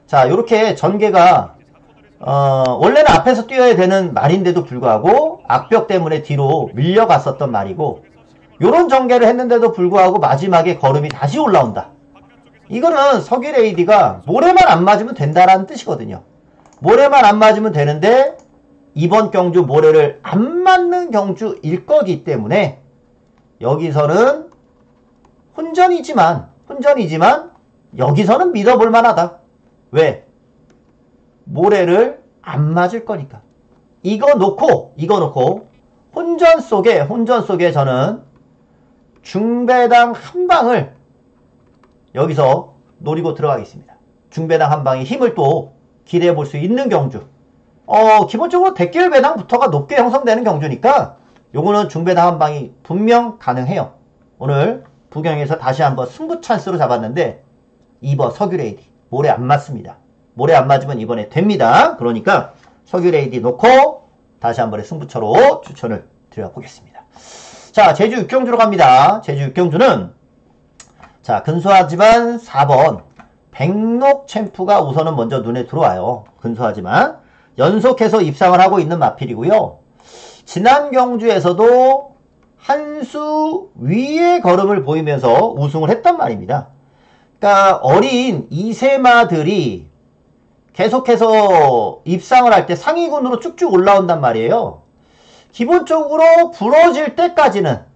자, 이렇게 전개가 원래는 앞에서 뛰어야 되는 말인데도 불구하고 악벽 때문에 뒤로 밀려갔었던 말이고, 요런 전개를 했는데도 불구하고 마지막에 걸음이 다시 올라온다. 이거는 석유레이디가 모래만 안 맞으면 된다라는 뜻이거든요. 모래만 안 맞으면 되는데 이번 경주 모래를 안 맞는 경주일 거기 때문에 여기서는 혼전이지만 여기서는 믿어볼 만하다. 왜? 모래를 안 맞을 거니까. 이거 놓고 혼전 속에 저는 중배당 한 방을 여기서 노리고 들어가겠습니다. 중배당 한 방의 힘을 또 기대해 볼 수 있는 경주. 기본적으로 대길 배당부터가 높게 형성되는 경주니까 요거는 중배당 한 방이 분명 가능해요. 오늘 부경에서 다시 한번 승부 찬스로 잡았는데 2번 석유레이디 모래 안 맞습니다. 모래 안 맞으면 이번에 됩니다. 그러니까 석유레이디 놓고 다시 한번의 승부처로 추천을 드려보겠습니다. 자, 제주 6경주로 갑니다. 제주 6경주는 자, 근소하지만 4번 백록 챔프가 우선은 먼저 눈에 들어와요. 근소하지만 연속해서 입상을 하고 있는 마필이고요. 지난 경주에서도 한 수 위의 걸음을 보이면서 우승을 했단 말입니다. 그러니까 어린 2세마들이 계속해서 입상을 할 때 상위군으로 쭉쭉 올라온단 말이에요. 기본적으로 부러질 때까지는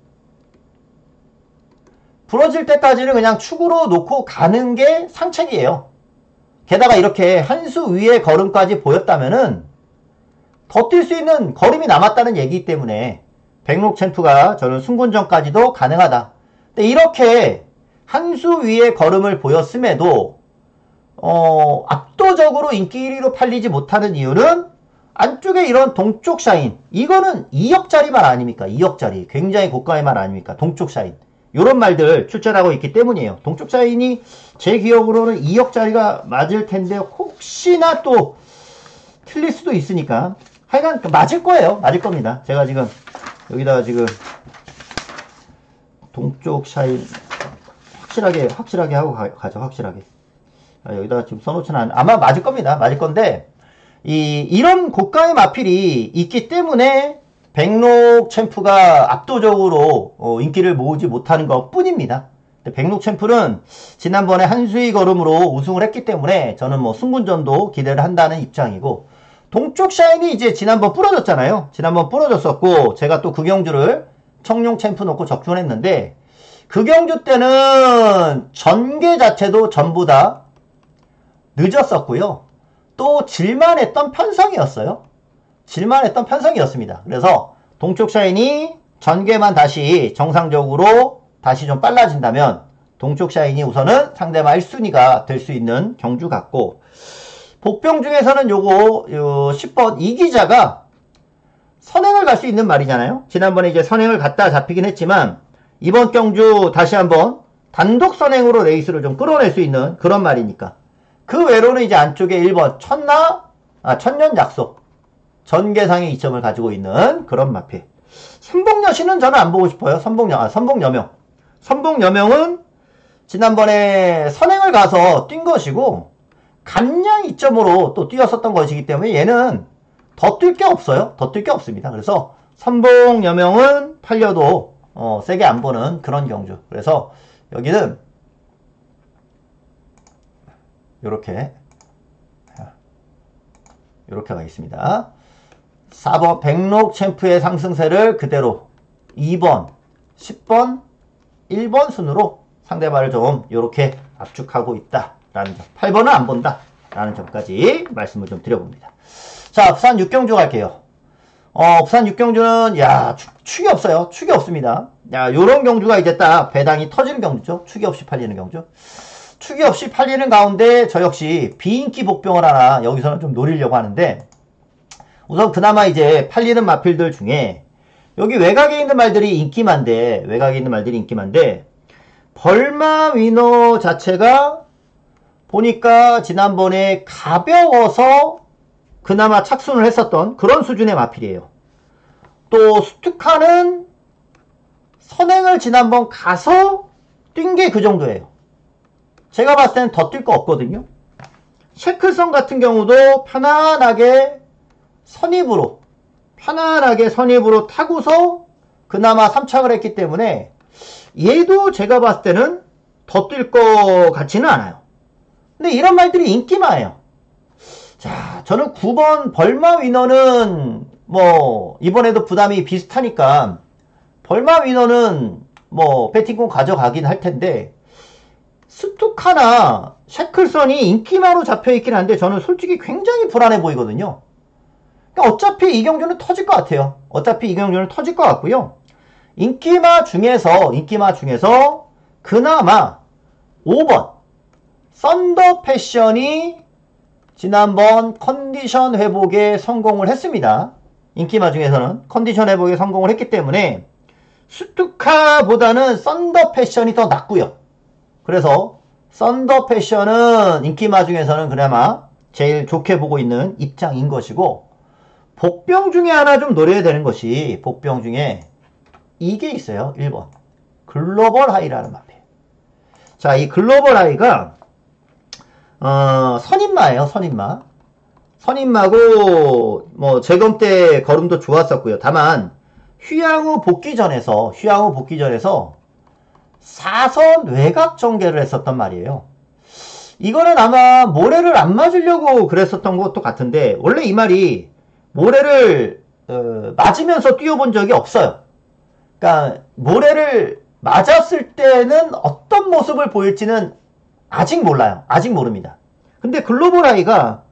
그냥 축으로 놓고 가는 게 상책이에요. 게다가 이렇게 한 수 위의 걸음까지 보였다면은 더 뛸 수 있는 걸음이 남았다는 얘기이기 때문에 백록 챔프가 저는 승군전까지도 가능하다. 근데 이렇게 한 수 위의 걸음을 보였음에도 압도적으로 인기 1위로 팔리지 못하는 이유는 안쪽에 이런 동쪽 샤인, 이거는 2억짜리 말 아닙니까? 2억짜리 굉장히 고가의 말 아닙니까? 동쪽 샤인, 요런 말들 출전하고 있기 때문이에요. 동쪽 샤인이 제 기억으로는 2억짜리가 맞을 텐데 혹시나 또 틀릴 수도 있으니까 하여간 맞을 거예요. 맞을 겁니다. 제가 지금 여기다가 지금 동쪽 샤인 확실하게 하고 가죠. 확실하게. 여기다가 지금 써놓지는 않, 아마 맞을 겁니다. 맞을 건데, 이런 고가의 마필이 있기 때문에 백록 챔프가 압도적으로 인기를 모으지 못하는 것 뿐입니다. 백록 챔프는 지난번에 한수위 걸음으로 우승을 했기 때문에 저는 뭐 승군전도 기대를 한다는 입장이고, 동쪽 샤인이 이제 지난번 부러졌잖아요. 지난번 부러졌었고, 제가 또 그 경주를 청룡 챔프 놓고 적중했는데, 그 경주 때는 전개 자체도 전부 다 늦었었고요. 또 질만했던 편성이었어요. 질만했던 편성이었습니다. 그래서 동쪽 샤인이 전개만 다시 정상적으로 다시 좀 빨라진다면 동쪽 샤인이 우선은 상대방 1순위가 될 수 있는 경주 같고, 복병 중에서는 요거 10번 이기자가 선행을 갈 수 있는 말이잖아요. 지난번에 이제 선행을 갔다 잡히긴 했지만 이번 경주 다시 한번 단독 선행으로 레이스를 좀 끌어낼 수 있는 그런 말이니까. 그 외로는 이제 안쪽에 1번 천년 약속 전개상의 2점을 가지고 있는 그런 마필. 선봉여신은 저는 안 보고 싶어요. 선봉여명. 선봉여명은 지난번에 선행을 가서 뛴 것이고 간량 2점으로 또 뛰었었던 것이기 때문에 얘는 더 뛸 게 없어요. 더 뛸 게 없습니다. 그래서 선봉여명은 팔려도 세게 안 보는 그런 경주. 그래서 여기는 요렇게 가겠습니다. 4번 백록 챔프의 상승세를 그대로 2번, 10번, 1번 순으로 상대방을 좀 요렇게 압축하고 있다라는 점. 8번은 안 본다. 라는 점까지 말씀을 좀 드려봅니다. 자, 부산 육경주 갈게요. 부산 육경주는, 야, 축이 없어요. 축이 없습니다. 야, 요런 경주가 이제 딱 배당이 터지는 경주죠. 축이 없이 팔리는 경주. 축이 없이 팔리는 가운데 저 역시 비인기 복병을 하나 여기서는 좀 노리려고 하는데, 우선 그나마 이제 팔리는 마필들 중에 여기 외곽에 있는 말들이 인기만데, 벌마 위너 자체가 보니까 지난번에 가벼워서 그나마 착순을 했었던 그런 수준의 마필이에요. 또 스투카는 선행을 지난번 가서 뛴 게 그 정도예요. 제가 봤을 때는 더 뛸 거 없거든요. 셰클성 같은 경우도 편안하게 선입으로 타고서 그나마 3착을 했기 때문에 얘도 제가 봤을 때는 더 뛸 것 같지는 않아요. 근데 이런 말들이 인기마예요. 자, 저는 9번 벌마 위너는 뭐 이번에도 부담이 비슷하니까 벌마 위너는 뭐 배팅권 가져가긴 할 텐데, 스투카나 셰클선이 인기마로 잡혀있긴 한데 저는 솔직히 굉장히 불안해 보이거든요. 그러니까 어차피 이 경주는 터질 것 같아요. 인기마 중에서 그나마 5번 썬더 패션이 지난번 컨디션 회복에 성공을 했습니다. 인기마 중에서는 컨디션 회복에 성공을 했기 때문에 스투카보다는 썬더 패션이 더 낫고요. 그래서 썬더 패션은 인기마 중에서는 그나마 제일 좋게 보고 있는 입장인 것이고, 복병 중에 하나 좀 노려야 되는 것이, 복병 중에 이게 있어요. 1번 글로벌 하이라는 마필. 자, 이 글로벌 하이가 선임마예요. 선임마고 뭐 재검 때 걸음도 좋았었고요. 다만 휴양후 복귀 전에서 4선 외곽 전개를 했었단 말이에요. 이거는 아마 모래를 안 맞으려고 그랬었던 것도 같은데, 원래 이 말이 모래를 맞으면서 뛰어본 적이 없어요. 그러니까 모래를 맞았을 때는 어떤 모습을 보일지는 아직 몰라요. 아직 모릅니다. 근데 글로벌 하이가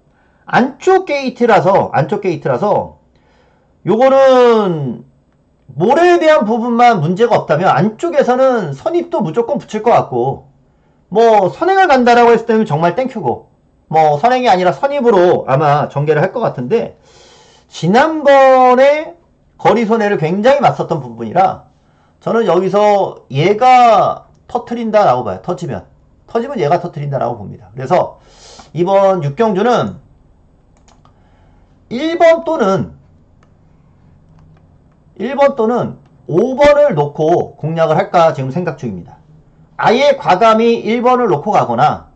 안쪽 게이트라서 요거는 모래에 대한 부분만 문제가 없다면 안쪽에서는 선입도 무조건 붙일 것 같고, 뭐 선행을 간다라고 했을 때는 정말 땡큐고, 뭐 선행이 아니라 선입으로 아마 전개를 할 것 같은데, 지난번에 거리 손해를 굉장히 맞섰던 부분이라 저는 여기서 얘가 터트린다라고 봐요. 터지면 얘가 터트린다라고 봅니다. 그래서 이번 육경주는 1번 또는 5번을 놓고 공략을 할까 지금 생각 중입니다. 아예 과감히 1번을 놓고 가거나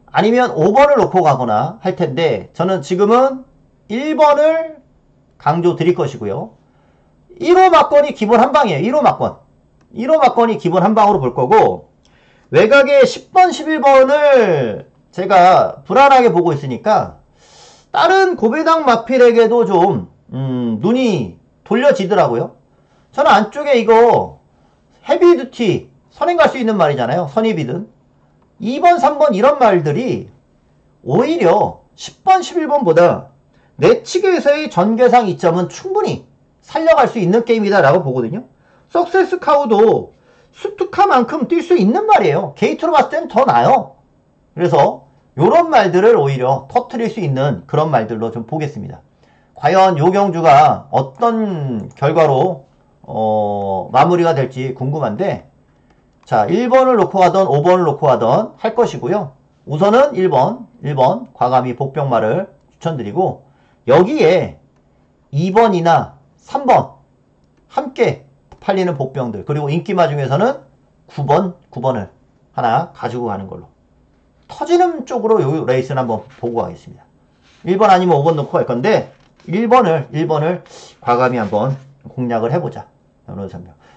아니면 5번을 놓고 가거나 할 텐데, 저는 지금은 1번을 강조 드릴 것이고요. 1호 막건이 기본 한방이에요. 1호 막건이 기본 한방으로 볼 거고, 외곽에 10번, 11번을 제가 불안하게 보고 있으니까 다른 고배당 마필에게도 좀 눈이 돌려지더라고요. 저는 안쪽에 이거 헤비두티 선행 갈 수 있는 말이잖아요. 선입이든 2번, 3번 이런 말들이 오히려 10번, 11번보다 내 측에서의 전개상 이점은 충분히 살려갈 수 있는 게임이다 라고 보거든요. 석세스 카우도 스투카만큼 뛸 수 있는 말이에요. 게이트로 봤을 땐 더 나아요. 그래서 요런 말들을 오히려 터트릴 수 있는 그런 말들로 좀 보겠습니다. 과연 요 경주가 어떤 결과로 마무리가 될지 궁금한데, 자, 1번을 놓고 가던 5번을 놓고 가던 할 것이고요. 우선은 1번 과감히 복병말을 추천드리고, 여기에 2번이나 3번 함께 팔리는 복병들, 그리고 인기마 중에서는 9번을 하나 가지고 가는 걸로, 터지는 쪽으로 요 레이스는 한번 보고 가겠습니다. 1번 아니면 5번 놓고 갈 건데 1번을 과감히 한번 공략을 해보자.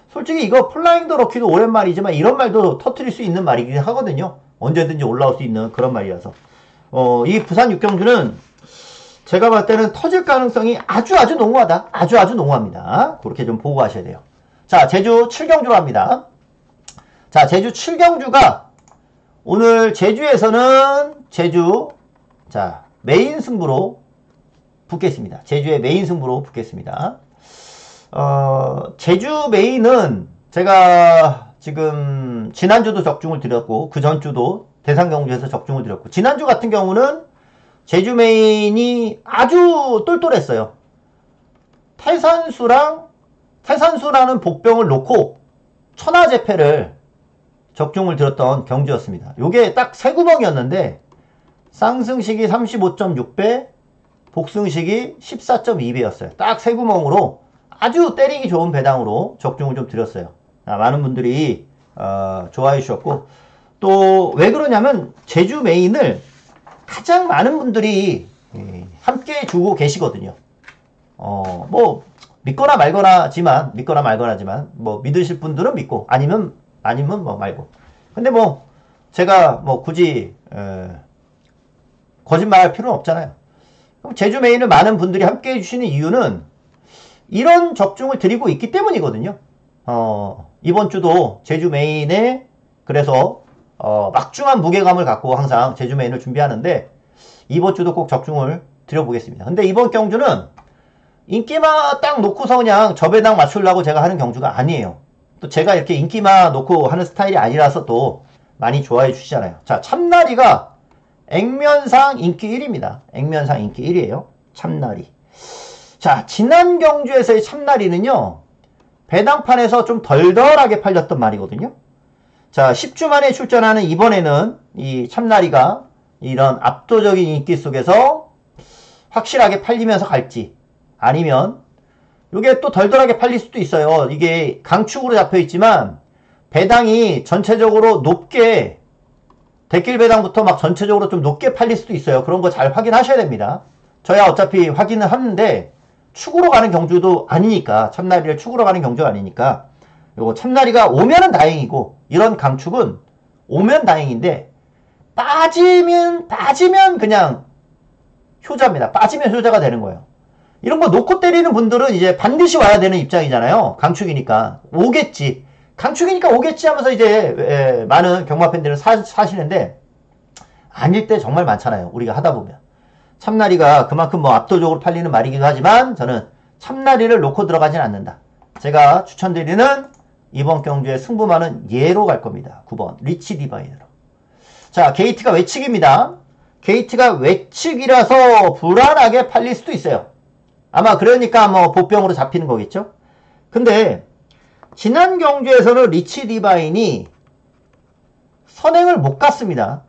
솔직히 이거 플라잉 더 럭키도 오랜만이지만 이런 말도 터트릴 수 있는 말이긴 하거든요. 언제든지 올라올 수 있는 그런 말이라서 이 부산 육경주는 제가 봤을 때는 터질 가능성이 아주 농후하다. 아주 농후합니다. 그렇게 좀 보고 가셔야 돼요. 자, 제주 7경주로 합니다. 자, 제주 7경주가 오늘 제주에서는 제주 자, 메인 승부로 붙겠습니다. 제주의 메인 승부로 붙겠습니다. 제주 메인은 제가 지금 지난주도 적중을 드렸고 그 전주도 대상경주에서 적중을 드렸고 지난주 같은 경우는 제주 메인이 아주 똘똘했어요. 태산수라는 복병을 놓고 천하제패를 적중을 들었던 경주였습니다. 요게 딱 세 구멍이었는데 쌍승식이 35.6배, 복승식이 14.2배였어요. 딱 세 구멍으로 아주 때리기 좋은 배당으로 적중을 좀 드렸어요. 많은 분들이 좋아해 주셨고 또 왜 그러냐면 제주 메인을 가장 많은 분들이 함께 주고 계시거든요. 뭐 믿거나 말거나지만 뭐 믿으실 분들은 믿고 아니면 뭐 말고. 근데 뭐 제가 뭐 굳이 거짓말할 필요는 없잖아요. 그럼 제주 메인을 많은 분들이 함께 해주시는 이유는 이런 적중을 드리고 있기 때문이거든요. 이번 주도 제주 메인에 그래서 막중한 무게감을 갖고 항상 제주 메인을 준비하는데 이번 주도 꼭 적중을 드려보겠습니다. 근데 이번 경주는 인기마 딱 놓고서 그냥 저배당 맞추려고 제가 하는 경주가 아니에요. 또 제가 이렇게 인기마 놓고 하는 스타일이 아니라서 또 많이 좋아해 주시잖아요. 자, 참나리가 액면상 인기 1위입니다. 액면상 인기 1위에요. 참나리. 자, 지난 경주에서의 참나리는요. 배당판에서 좀 덜덜하게 팔렸던 말이거든요. 자, 10주 만에 출전하는 이번에는 이 참나리가 이런 압도적인 인기 속에서 확실하게 팔리면서 갈지 아니면 이게 또 덜덜하게 팔릴 수도 있어요. 이게 강축으로 잡혀 있지만 배당이 전체적으로 높게 대길 배당부터 막 전체적으로 좀 높게 팔릴 수도 있어요. 그런 거 잘 확인하셔야 됩니다. 저야 어차피 확인을 하는데 축으로 가는 경주도 아니니까 참나리를 축으로 가는 경주가 아니니까 요거 참나리가 오면은 다행이고 이런 강축은 오면 다행인데 빠지면 그냥 효자입니다. 빠지면 효자가 되는 거예요. 이런 거 놓고 때리는 분들은 이제 반드시 와야 되는 입장이잖아요. 강축이니까 오겠지. 강축이니까 오겠지 하면서 이제 많은 경마 팬들은 사시는데 아닐 때 정말 많잖아요. 우리가 하다 보면. 참나리가 그만큼 뭐 압도적으로 팔리는 말이기도 하지만 저는 참나리를 놓고 들어가진 않는다. 제가 추천드리는 이번 경주의 승부만은 예로 갈 겁니다. 9번 리치 디바인으로. 자, 게이트가 외측입니다. 게이트가 외측이라서 불안하게 팔릴 수도 있어요. 아마 그러니까 뭐 보병으로 잡히는 거겠죠. 근데 지난 경주에서는 리치 디바인이 선행을 못 갔습니다.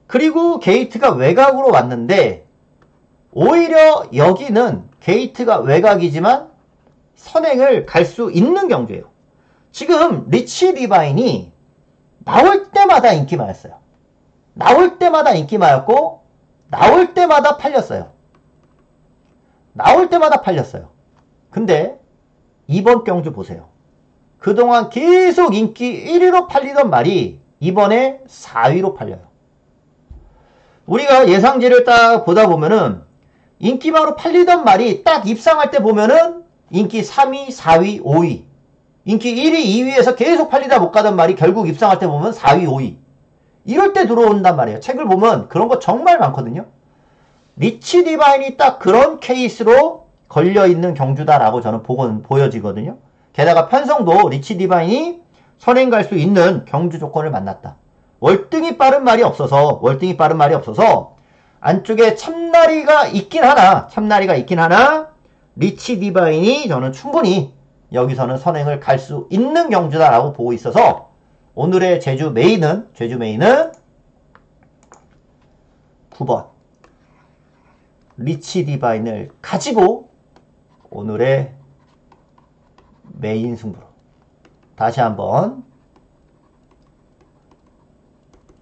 그리고 게이트가 외곽으로 왔는데 오히려 여기는 게이트가 외곽이지만 선행을 갈 수 있는 경주예요. 지금 리치 디바인이 나올 때마다 인기 많았어요. 나올 때마다 인기 많았고 나올 때마다 팔렸어요. 나올 때마다 팔렸어요. 근데 이번 경주 보세요. 그동안 계속 인기 1위로 팔리던 말이 이번에 4위로 팔려요. 우리가 예상지를 딱 보다 보면은 인기마로 팔리던 말이 딱 입상할 때 보면은 인기 3위, 4위, 5위 인기 1위, 2위에서 계속 팔리다 못 가던 말이 결국 입상할 때 보면 4위, 5위 이럴 때 들어온단 말이에요. 책을 보면 그런 거 정말 많거든요. 리치 디바인이 딱 그런 케이스로 걸려있는 경주다라고 저는 보여지거든요. 게다가 편성도 리치 디바인이 선행 갈 수 있는 경주 조건을 만났다. 월등히 빠른 말이 없어서 안쪽에 참나리가 있긴 하나 리치 디바인이 저는 충분히 여기서는 선행을 갈 수 있는 경주다라고 보고 있어서 오늘의 제주 메인은 9번 리치 디바인을 가지고 오늘의 메인 승부로 다시 한번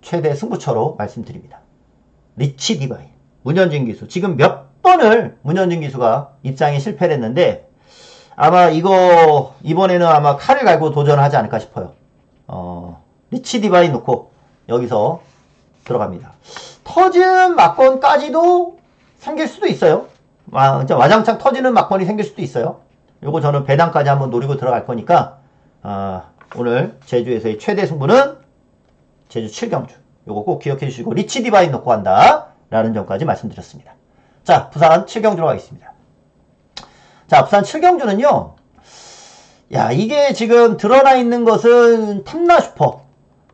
최대 승부처로 말씀드립니다. 리치 디바인 문현진 기수 지금 몇 번을 문현진 기수가 입장에 실패를 했는데 아마 이번에는 아마 칼을 갈고 도전하지 않을까 싶어요. 리치 디바인 놓고 여기서 들어갑니다. 터지는 막건까지도 생길 수도 있어요. 와장창 터지는 막건이 생길 수도 있어요. 요거 저는 배당까지 한번 노리고 들어갈 거니까 오늘 제주에서의 최대 승부는 제주 7경주. 요거 꼭 기억해 주시고 리치 디바인 놓고 한다. 라는 점까지 말씀드렸습니다. 자, 부산 7경주로 가겠습니다. 자, 부산 7경주는요. 야, 이게 지금 드러나 있는 것은 탐라슈퍼.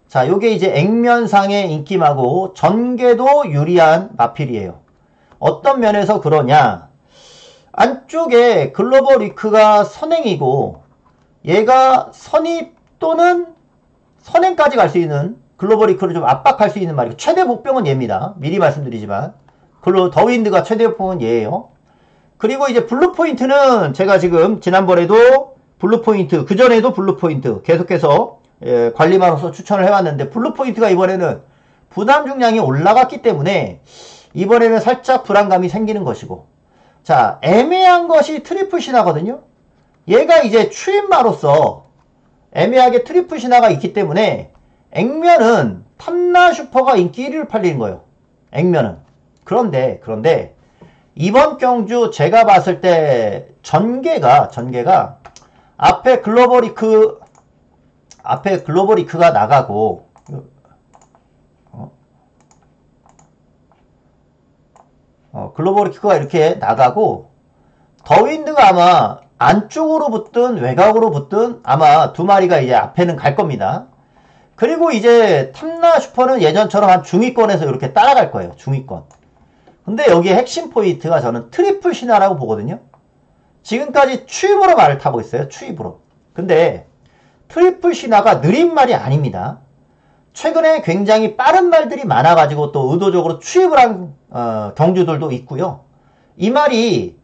자, 요게 이제 액면상의 인기마고 전개도 유리한 마필이에요. 어떤 면에서 그러냐. 안쪽에 글로벌 위크가 선행이고 얘가 선입 또는 선행까지 갈 수 있는 글로벌 위크를 좀 압박할 수 있는 말이고 최대 복병은 얘입니다. 미리 말씀드리지만 더윈드가 최대 복병은 얘예요. 그리고 이제 블루 포인트는 제가 지금 지난번에도 블루 포인트, 그전에도 블루 포인트 계속해서 관리마로서 추천을 해왔는데 블루 포인트가 이번에는 부담 중량이 올라갔기 때문에 이번에는 살짝 불안감이 생기는 것이고, 자, 애매한 것이 트리플 신화거든요. 얘가 이제 추임마로서 애매하게 트리플 신화가 있기 때문에 액면은 탐라 슈퍼가 인기 1위를 팔리는 거예요. 액면은. 그런데 이번 경주 제가 봤을 때 전개가 앞에 글로벌 위크가 나가고 글로벌 위크가 이렇게 나가고 더윈드가 아마 안쪽으로 붙든 외곽으로 붙든 아마 두 마리가 이제 앞에는 갈 겁니다. 그리고 이제 탐라 슈퍼는 예전처럼 한 중위권에서 이렇게 따라갈 거예요. 중위권. 근데 여기에 핵심 포인트가 저는 트리플 신화라고 보거든요. 지금까지 추입으로 말을 타고 있어요. 추입으로. 근데 트리플 신화가 느린 말이 아닙니다. 최근에 굉장히 빠른 말들이 많아가지고 또 의도적으로 추입을 한 경주들도 있고요. 이 말이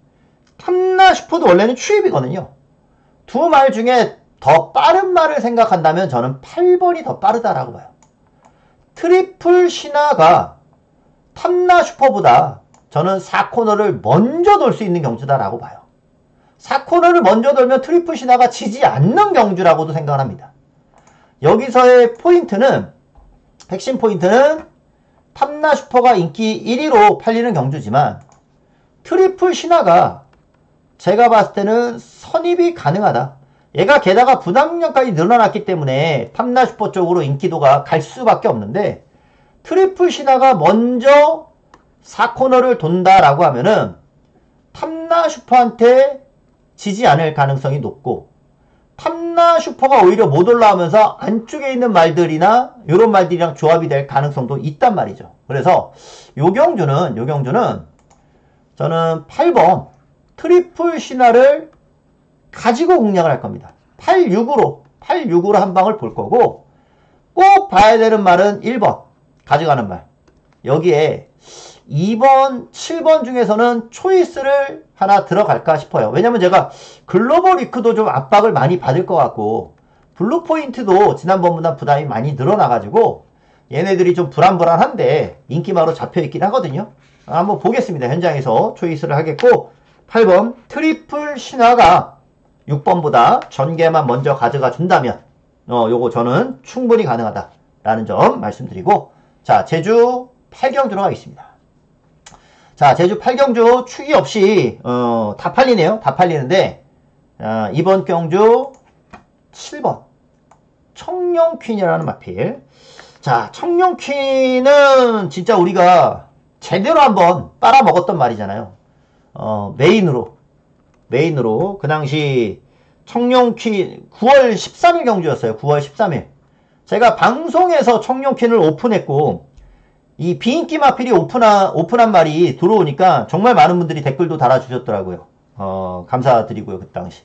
탐라 슈퍼도 원래는 추입이거든요. 두 말 중에 더 빠른 말을 생각한다면 저는 8번이 더 빠르다라고 봐요. 트리플 신화가 탐라 슈퍼보다 저는 4코너를 먼저 돌 수 있는 경주다라고 봐요. 4코너를 먼저 돌면 트리플 신화가 지지 않는 경주라고도 생각을 합니다. 여기서의 포인트는, 핵심 포인트는 탐라 슈퍼가 인기 1위로 팔리는 경주지만 트리플 신화가 제가 봤을 때는 선입이 가능하다. 얘가 게다가 부담력까지 늘어났기 때문에 탐라 슈퍼 쪽으로 인기도가 갈 수밖에 없는데 트리플 신화가 먼저 4코너를 돈다라고 하면은 탐라 슈퍼한테 지지 않을 가능성이 높고 탐라 슈퍼가 오히려 못 올라오면서 안쪽에 있는 말들이나 이런 말들이랑 조합이 될 가능성도 있단 말이죠. 그래서 요 경주는 저는 8번 트리플 신화를 가지고 공략을 할 겁니다. 8-6으로 한 방을 볼 거고, 꼭 봐야 되는 말은 1번 가져가는 말. 여기에 2번, 7번 중에서는 초이스를 하나 들어갈까 싶어요. 왜냐면 제가 글로벌 위크도 좀 압박을 많이 받을 것 같고 블루 포인트도 지난번보다 부담이 많이 늘어나가지고 얘네들이 좀 불안한데 인기마로 잡혀있긴 하거든요. 한번 보겠습니다. 현장에서 초이스를 하겠고, 8번 트리플 신화가 6번보다 전개만 먼저 가져가 준다면 요거 저는 충분히 가능하다라는 점 말씀드리고, 자, 제주 8경 들어가겠습니다. 자, 제주 8경주 추기 없이 다 팔리네요. 다 팔리는데 이번 경주 7번 청룡퀸이라는 마필. 자, 청룡퀸은 진짜 우리가 제대로 한번 빨아먹었던 말이잖아요. 메인으로 그 당시 청룡퀸 9월 13일 경주였어요. 9월 13일. 제가 방송에서 청룡퀸을 오픈했고 이 비인기 마필이 오픈한 말이 들어오니까 정말 많은 분들이 댓글도 달아주셨더라고요. 감사드리고요, 그 당시.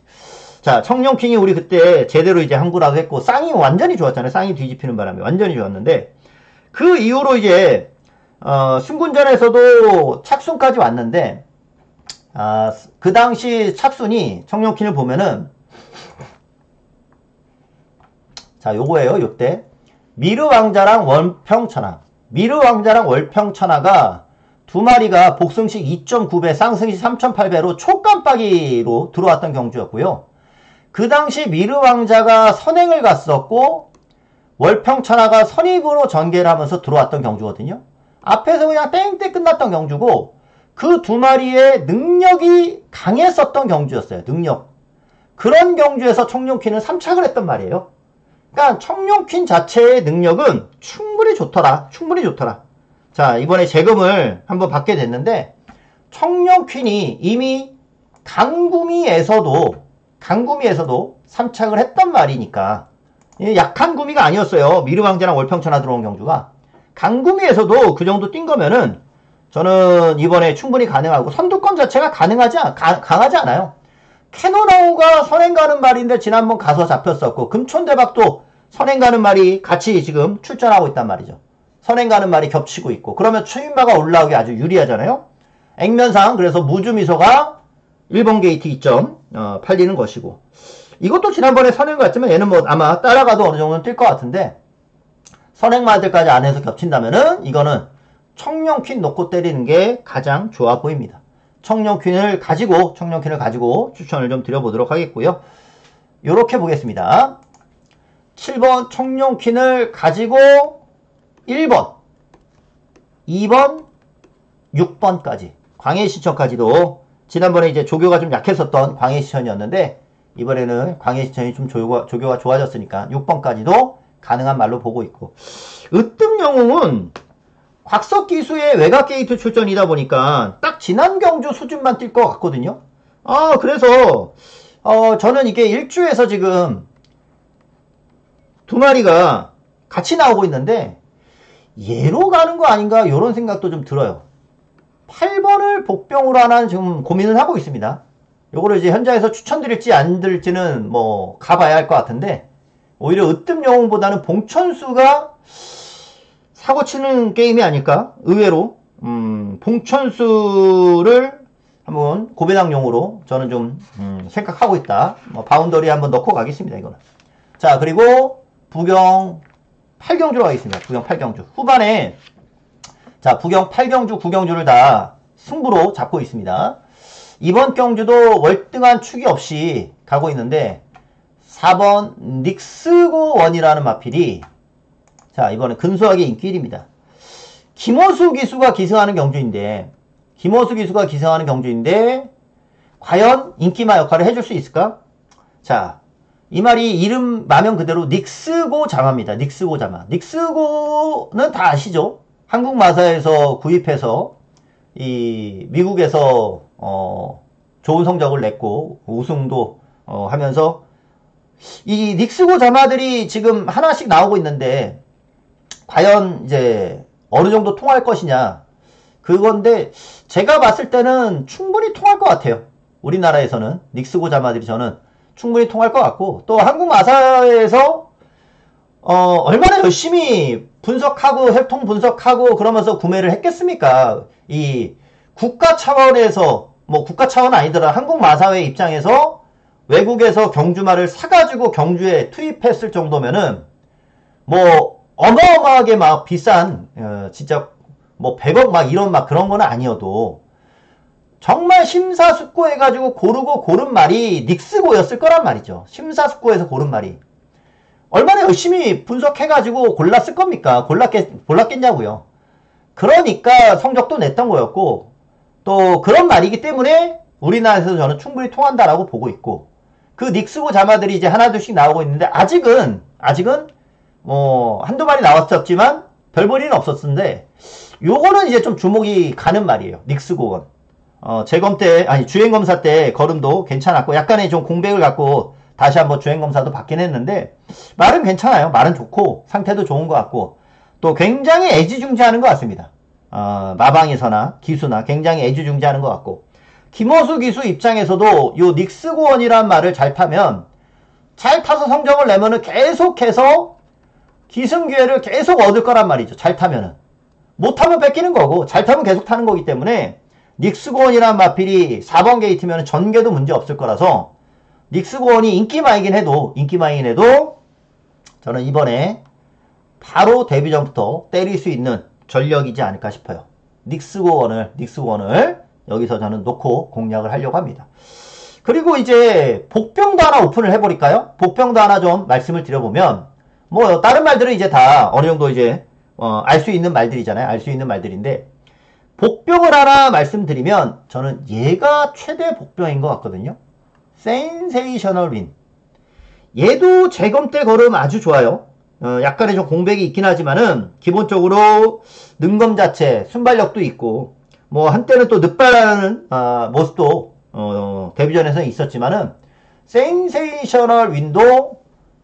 자, 청룡킹이 우리 그때 제대로 이제 항구라고 했고, 쌍이 완전히 좋았잖아요. 쌍이 뒤집히는 바람에 완전히 좋았는데, 그 이후로 이제, 순군전에서도 착순까지 왔는데, 그 당시 착순이 청룡킹을 보면은, 자, 요거예요, 요때. 미르왕자랑 월평천하. 미르왕자랑 월평천하가 두 마리가 복승식 2.9배, 쌍승식 3.8배로 초깜빡이로 들어왔던 경주였고요. 그 당시 미르왕자가 선행을 갔었고 월평천하가 선입으로 전개를 하면서 들어왔던 경주거든요. 앞에서 그냥 땡땡 끝났던 경주고 그 두 마리의 능력이 강했었던 경주였어요. 능력. 그런 경주에서 청룡퀸은 3착을 했단 말이에요. 그러니까 청룡퀸 자체의 능력은 충분히 좋더라. 자, 이번에 재금을 한번 받게 됐는데, 청룡퀸이 이미 강구미에서도 3착을 했단 말이니까, 약한 구미가 아니었어요. 미르왕자랑 월평천하 들어온 경주가. 강구미에서도 그 정도 뛴 거면은, 저는 이번에 충분히 가능하고, 선두권 자체가 강하지 않아요. 캐논아우가 선행 가는 말인데, 지난번 가서 잡혔었고, 금촌대박도 선행 가는 말이 같이 지금 출전하고 있단 말이죠. 선행 가는 말이 겹치고 있고, 그러면 추인마가 올라오기 아주 유리하잖아요. 액면상 그래서 무주미소가 1번 게이트 2점 팔리는 것이고, 이것도 지난번에 선행 갔지만 얘는 뭐 아마 따라가도 어느 정도는 뛸 것 같은데, 선행마들까지 안에서 겹친다면은 이거는 청룡퀸 놓고 때리는 게 가장 좋아 보입니다. 청룡퀸을 가지고 추천을 좀 드려보도록 하겠고요. 요렇게 보겠습니다. 7번 청룡퀸을 가지고 1번, 2번, 6번까지 광해시천까지도, 지난번에 이제 조교가 좀 약했었던 광해시천이었는데 이번에는 광해시천이 좀 조교가 좋아졌으니까 6번까지도 가능한 말로 보고 있고, 으뜸영웅은 곽석기수의 외곽게이트 출전이다 보니까 딱 지난 경주 수준만 뛸 것 같거든요. 그래서 저는 이게 1주에서 지금 두 마리가 같이 나오고 있는데 얘로 가는 거 아닌가 이런 생각도 좀 들어요. 8번을 복병으로 하나 지금 고민을 하고 있습니다. 요거를 이제 현장에서 추천드릴지 안 드릴지는 뭐 가봐야 할 것 같은데, 오히려 으뜸영웅보다는 봉천수가 사고치는 게임이 아닐까? 의외로 봉천수를 한번 고배당용으로 저는 좀 생각하고 있다. 바운더리 한번 넣고 가겠습니다. 이거는. 자, 그리고 부경 8경주로 가겠습니다. 부경 8경주 후반에, 자, 부경 8경주 9경주를 다 승부로 잡고 있습니다. 이번 경주도 월등한 축이 없이 가고 있는데 4번 닉스고원이라는 마필이, 자, 이번에 근소하게 인기 1위입니다. 김호수 기수가 기승하는 경주인데 과연 인기마 역할을 해줄 수 있을까? 자, 이 말이 이름 마면 그대로 닉스고 자마입니다. 닉스고 자마. 닉스고는 다 아시죠? 한국 마사에서 구입해서 이 미국에서 좋은 성적을 냈고 우승도 하면서, 이 닉스고 자마들이 지금 하나씩 나오고 있는데 과연 이제 어느 정도 통할 것이냐, 그건데 제가 봤을 때는 충분히 통할 것 같아요. 우리나라에서는 닉스고 자마들이 저는 충분히 통할 것 같고, 또 한국 마사에서 얼마나 열심히 분석하고 혈통 분석하고 그러면서 구매를 했겠습니까? 이 국가 차원에서, 뭐 국가 차원 아니더라, 한국 마사회 입장에서 외국에서 경주마를 사가지고 경주에 투입했을 정도면은 뭐 어마어마하게 막 비싼 진짜 뭐 100억 막 이런 막 그런 거는 아니어도 정말 심사숙고해가지고 고르고 고른 말이 닉스고였을 거란 말이죠. 심사숙고해서 고른 말이 얼마나 열심히 분석해가지고 골랐을 겁니까? 골랐겠냐고요. 그러니까 성적도 냈던 거였고, 또 그런 말이기 때문에 우리나라에서 저는 충분히 통한다라고 보고 있고, 그 닉스고 자마들이 이제 하나둘씩 나오고 있는데 아직은 뭐 한두 마리 나왔었지만 별 볼일은 없었는데, 요거는 이제 좀 주목이 가는 말이에요. 닉스고건. 재검 때, 아니 주행검사 때 걸음도 괜찮았고, 약간의 좀 공백을 갖고 다시 한번 주행검사도 받긴 했는데 말은 괜찮아요. 말은 좋고 상태도 좋은 것 같고, 또 굉장히 애지중지하는 것 같습니다. 마방에서나 기수나 굉장히 애지중지하는 것 같고, 김호수 기수 입장에서도 요 닉스고원이란 말을 잘 타면, 잘 타서 성적을 내면은 계속해서 기승 기회를 계속 얻을 거란 말이죠. 잘 타면은. 못 타면 뺏기는 거고, 잘 타면 계속 타는 거기 때문에 닉스고원이란 마필이 4번 게이트면 전개도 문제 없을 거라서, 닉스고원이 인기마이긴 해도 저는 이번에 바로 데뷔 전부터 때릴 수 있는 전력이지 않을까 싶어요. 닉스고원을 여기서 저는 놓고 공략을 하려고 합니다. 그리고 이제 복병도 하나 오픈을 해버릴까요? 복병도 하나 좀 말씀을 드려보면, 뭐 다른 말들은 이제 다 어느 정도 이제 알 수 있는 말들이잖아요. 알 수 있는 말들인데, 복병을 하나 말씀드리면 저는 얘가 최대 복병인 것 같거든요. 센세이셔널 윈. 얘도 재검 때 걸음 아주 좋아요. 약간의 좀 공백이 있긴 하지만은 기본적으로 능검 자체 순발력도 있고 뭐 한때는 또 늑발하는 모습도 데뷔전에서는 있었지만은 센세이셔널 윈도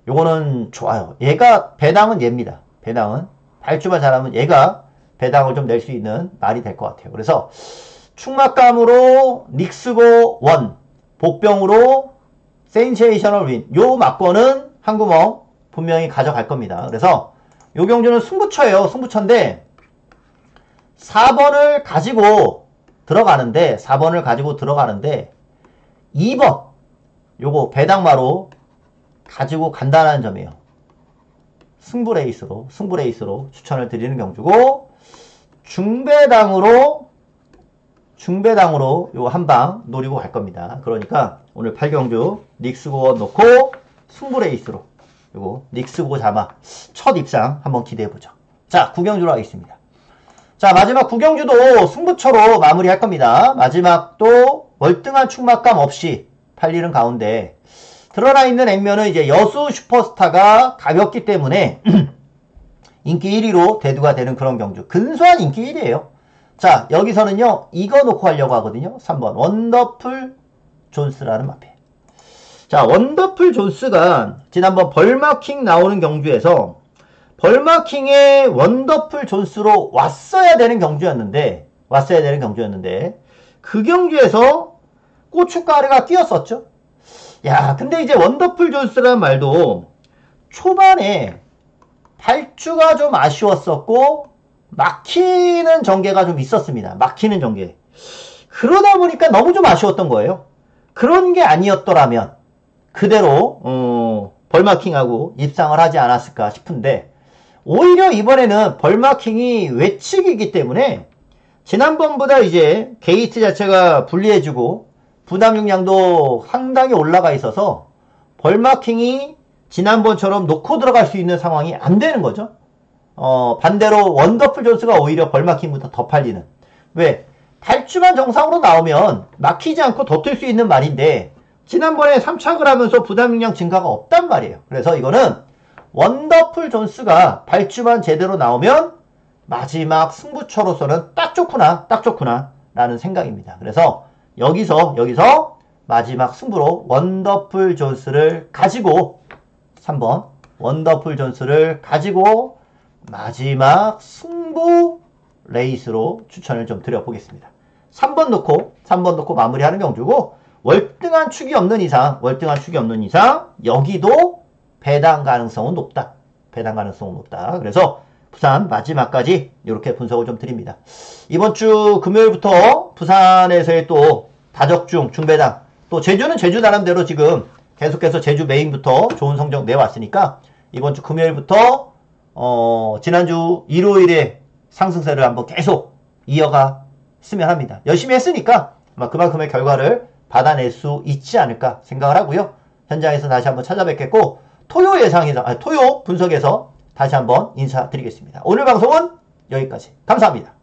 요거는 좋아요. 얘가 배당은 얘입니다. 배당은 발주만 잘하면 얘가 배당을 좀 낼 수 있는 말이 될 것 같아요. 그래서 충막감으로 닉스고 1 복병으로 센세이셔널 윈 요 막권은 한구멍 분명히 가져갈 겁니다. 그래서 요 경주는 승부처예요. 승부처인데 4번을 가지고 들어가는데 2번 요거 배당마로 가지고 간다는 점이에요. 승부레이스로 추천을 드리는 경주고 중배당으로 요 한방 노리고 갈 겁니다. 그러니까 오늘 8경주 닉스고 놓고 승부레이스로 요거 닉스고 자마 첫 입상 한번 기대해보죠. 자 9경주로 하겠습니다. 자 마지막 9경주도 승부처로 마무리할 겁니다. 마지막도 월등한 충막감 없이 팔리는 가운데 드러나 있는 액면은 이제 여수 슈퍼스타가 가볍기 때문에 인기 1위로 대두가 되는 그런 경주. 근소한 인기 1위에요. 자, 여기서는요, 이거 놓고 하려고 하거든요. 3번. 원더풀 존스라는 마페. 자, 원더풀 존스가 지난번 벌마킹 나오는 경주에서 벌마킹의 원더풀 존스로 왔어야 되는 경주였는데, 그 경주에서 고춧가루가 끼었었죠. 야, 근데 이제 원더풀 존스라는 말도 초반에 발주가 좀 아쉬웠었고 막히는 전개가 좀 있었습니다. 막히는 전개. 그러다 보니까 너무 좀 아쉬웠던 거예요. 그런 게 아니었더라면 그대로 벌마킹하고 입상을 하지 않았을까 싶은데 오히려 이번에는 벌마킹이 외측이기 때문에 지난번보다 이제 게이트 자체가 불리해지고 부담 용량도 상당히 올라가 있어서 벌마킹이 지난번처럼 놓고 들어갈 수 있는 상황이 안 되는 거죠. 반대로 원더풀 존스가 오히려 벌마킹보다 더 팔리는. 왜? 발주만 정상으로 나오면 막히지 않고 더 뜰 수 있는 말인데 지난번에 3착을 하면서 부담 용량 증가가 없단 말이에요. 그래서 이거는 원더풀 존스가 발주만 제대로 나오면 마지막 승부처로서는 딱 좋구나 라는 생각입니다. 그래서 여기서 마지막 승부로 원더풀 존스를 가지고 3번 원더풀 존스를 가지고 마지막 승부 레이스로 추천을 좀 드려보겠습니다. 3번 놓고 마무리하는 경주고 월등한 축이 없는 이상 여기도 배당 가능성은 높다. 그래서 부산 마지막까지 이렇게 분석을 좀 드립니다. 이번 주 금요일부터 부산에서의 또 다적중 중배당 또 제주는 제주 나름대로 지금 계속해서 제주 메인부터 좋은 성적 내왔으니까 이번 주 금요일부터 지난주 일요일에 상승세를 한번 계속 이어갔으면 합니다. 열심히 했으니까 아마 그만큼의 결과를 받아낼 수 있지 않을까 생각을 하고요. 현장에서 다시 한번 찾아뵙겠고 토요 분석에서 다시 한번 인사드리겠습니다. 오늘 방송은 여기까지. 감사합니다.